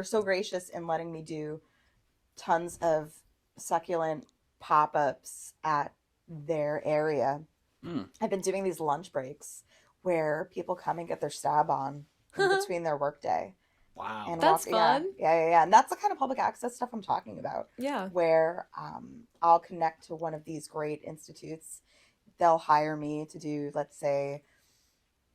so gracious in letting me do tons of succulent pop-ups at their area. I've been doing these lunch breaks where people come and get their stab on in between their workday. Wow. And That's fun. Yeah. And that's the kind of public access stuff I'm talking about. Yeah. Where I'll connect to one of these great institutes. They'll hire me to do, let's say,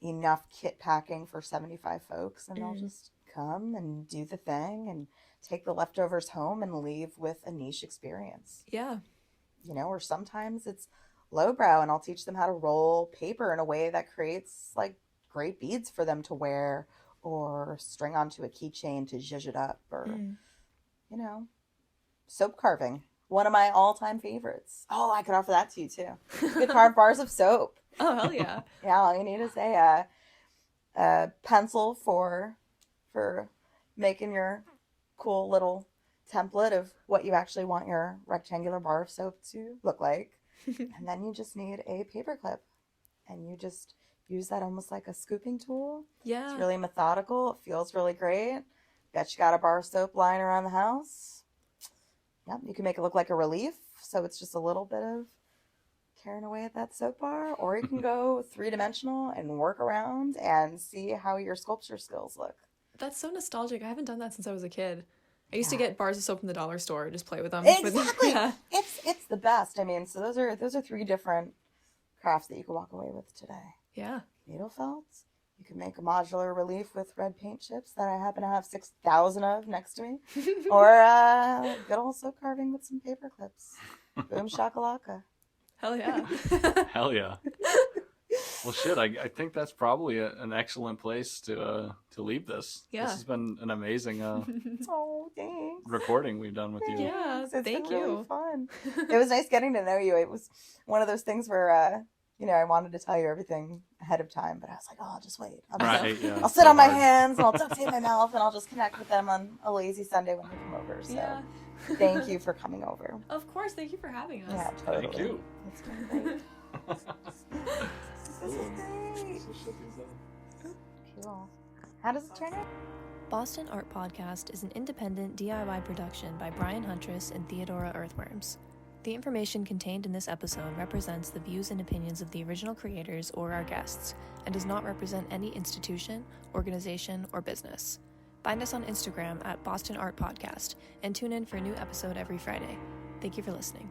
enough kit packing for 75 folks, and they'll just come and do the thing and take the leftovers home and leave with a niche experience. Yeah. You know, or sometimes it's lowbrow, and I'll teach them how to roll paper in a way that creates like great beads for them to wear, or string onto a keychain to zhuzh it up, or you know, soap carving, one of my all-time favorites. Oh, I could offer that to you too. You could carve bars of soap. Oh, hell yeah. Yeah, all you need is a pencil for making your cool little template of what you actually want your rectangular bar of soap to look like. And then you just need a paper clip, and you just use that almost like a scooping tool. Yeah. It's really methodical. It feels really great. Bet you got a bar of soap lying around the house. Yep, you can make it look like a relief, so it's just a little bit of carrying away at that soap bar, or you can go 3-dimensional and work around and see how your sculpture skills look. That's so nostalgic. I haven't done that since I was a kid. I used to get bars of soap from the dollar store and just play with them. Exactly. Yeah. It's the best. I mean, so those are 3 different crafts that you can walk away with today. Yeah. Needle felts. You can make a modular relief with red paint chips that I happen to have 6,000 of next to me. Or good old soap carving with some paper clips. Boom shakalaka. Hell yeah. Hell yeah. Well, shit, I think that's probably an excellent place to leave this. Yeah. This has been an amazing Oh, thanks. recording we've done with you. Yeah, It's thank been you. really fun. It was nice getting to know you. It was one of those things where, you know, I wanted to tell you everything ahead of time, but I was like, oh, I'll just wait. Right, yeah. I'll sit on my hands and I'll duct tape my mouth, and I'll just connect with them on a lazy Sunday when they come over. So Yeah. thank you for coming over. Of course. Thank you for having us. Yeah, totally. Thank you. It's been great. This is great. Cool. How does it turn out? Boston Art Podcast is an independent DIY production by Brian Huntress and Theodora Earthworms. The information contained in this episode represents the views and opinions of the original creators or our guests, and does not represent any institution, organization, or business. Find us on Instagram at Boston Art Podcast, and tune in for a new episode every Friday. Thank you for listening.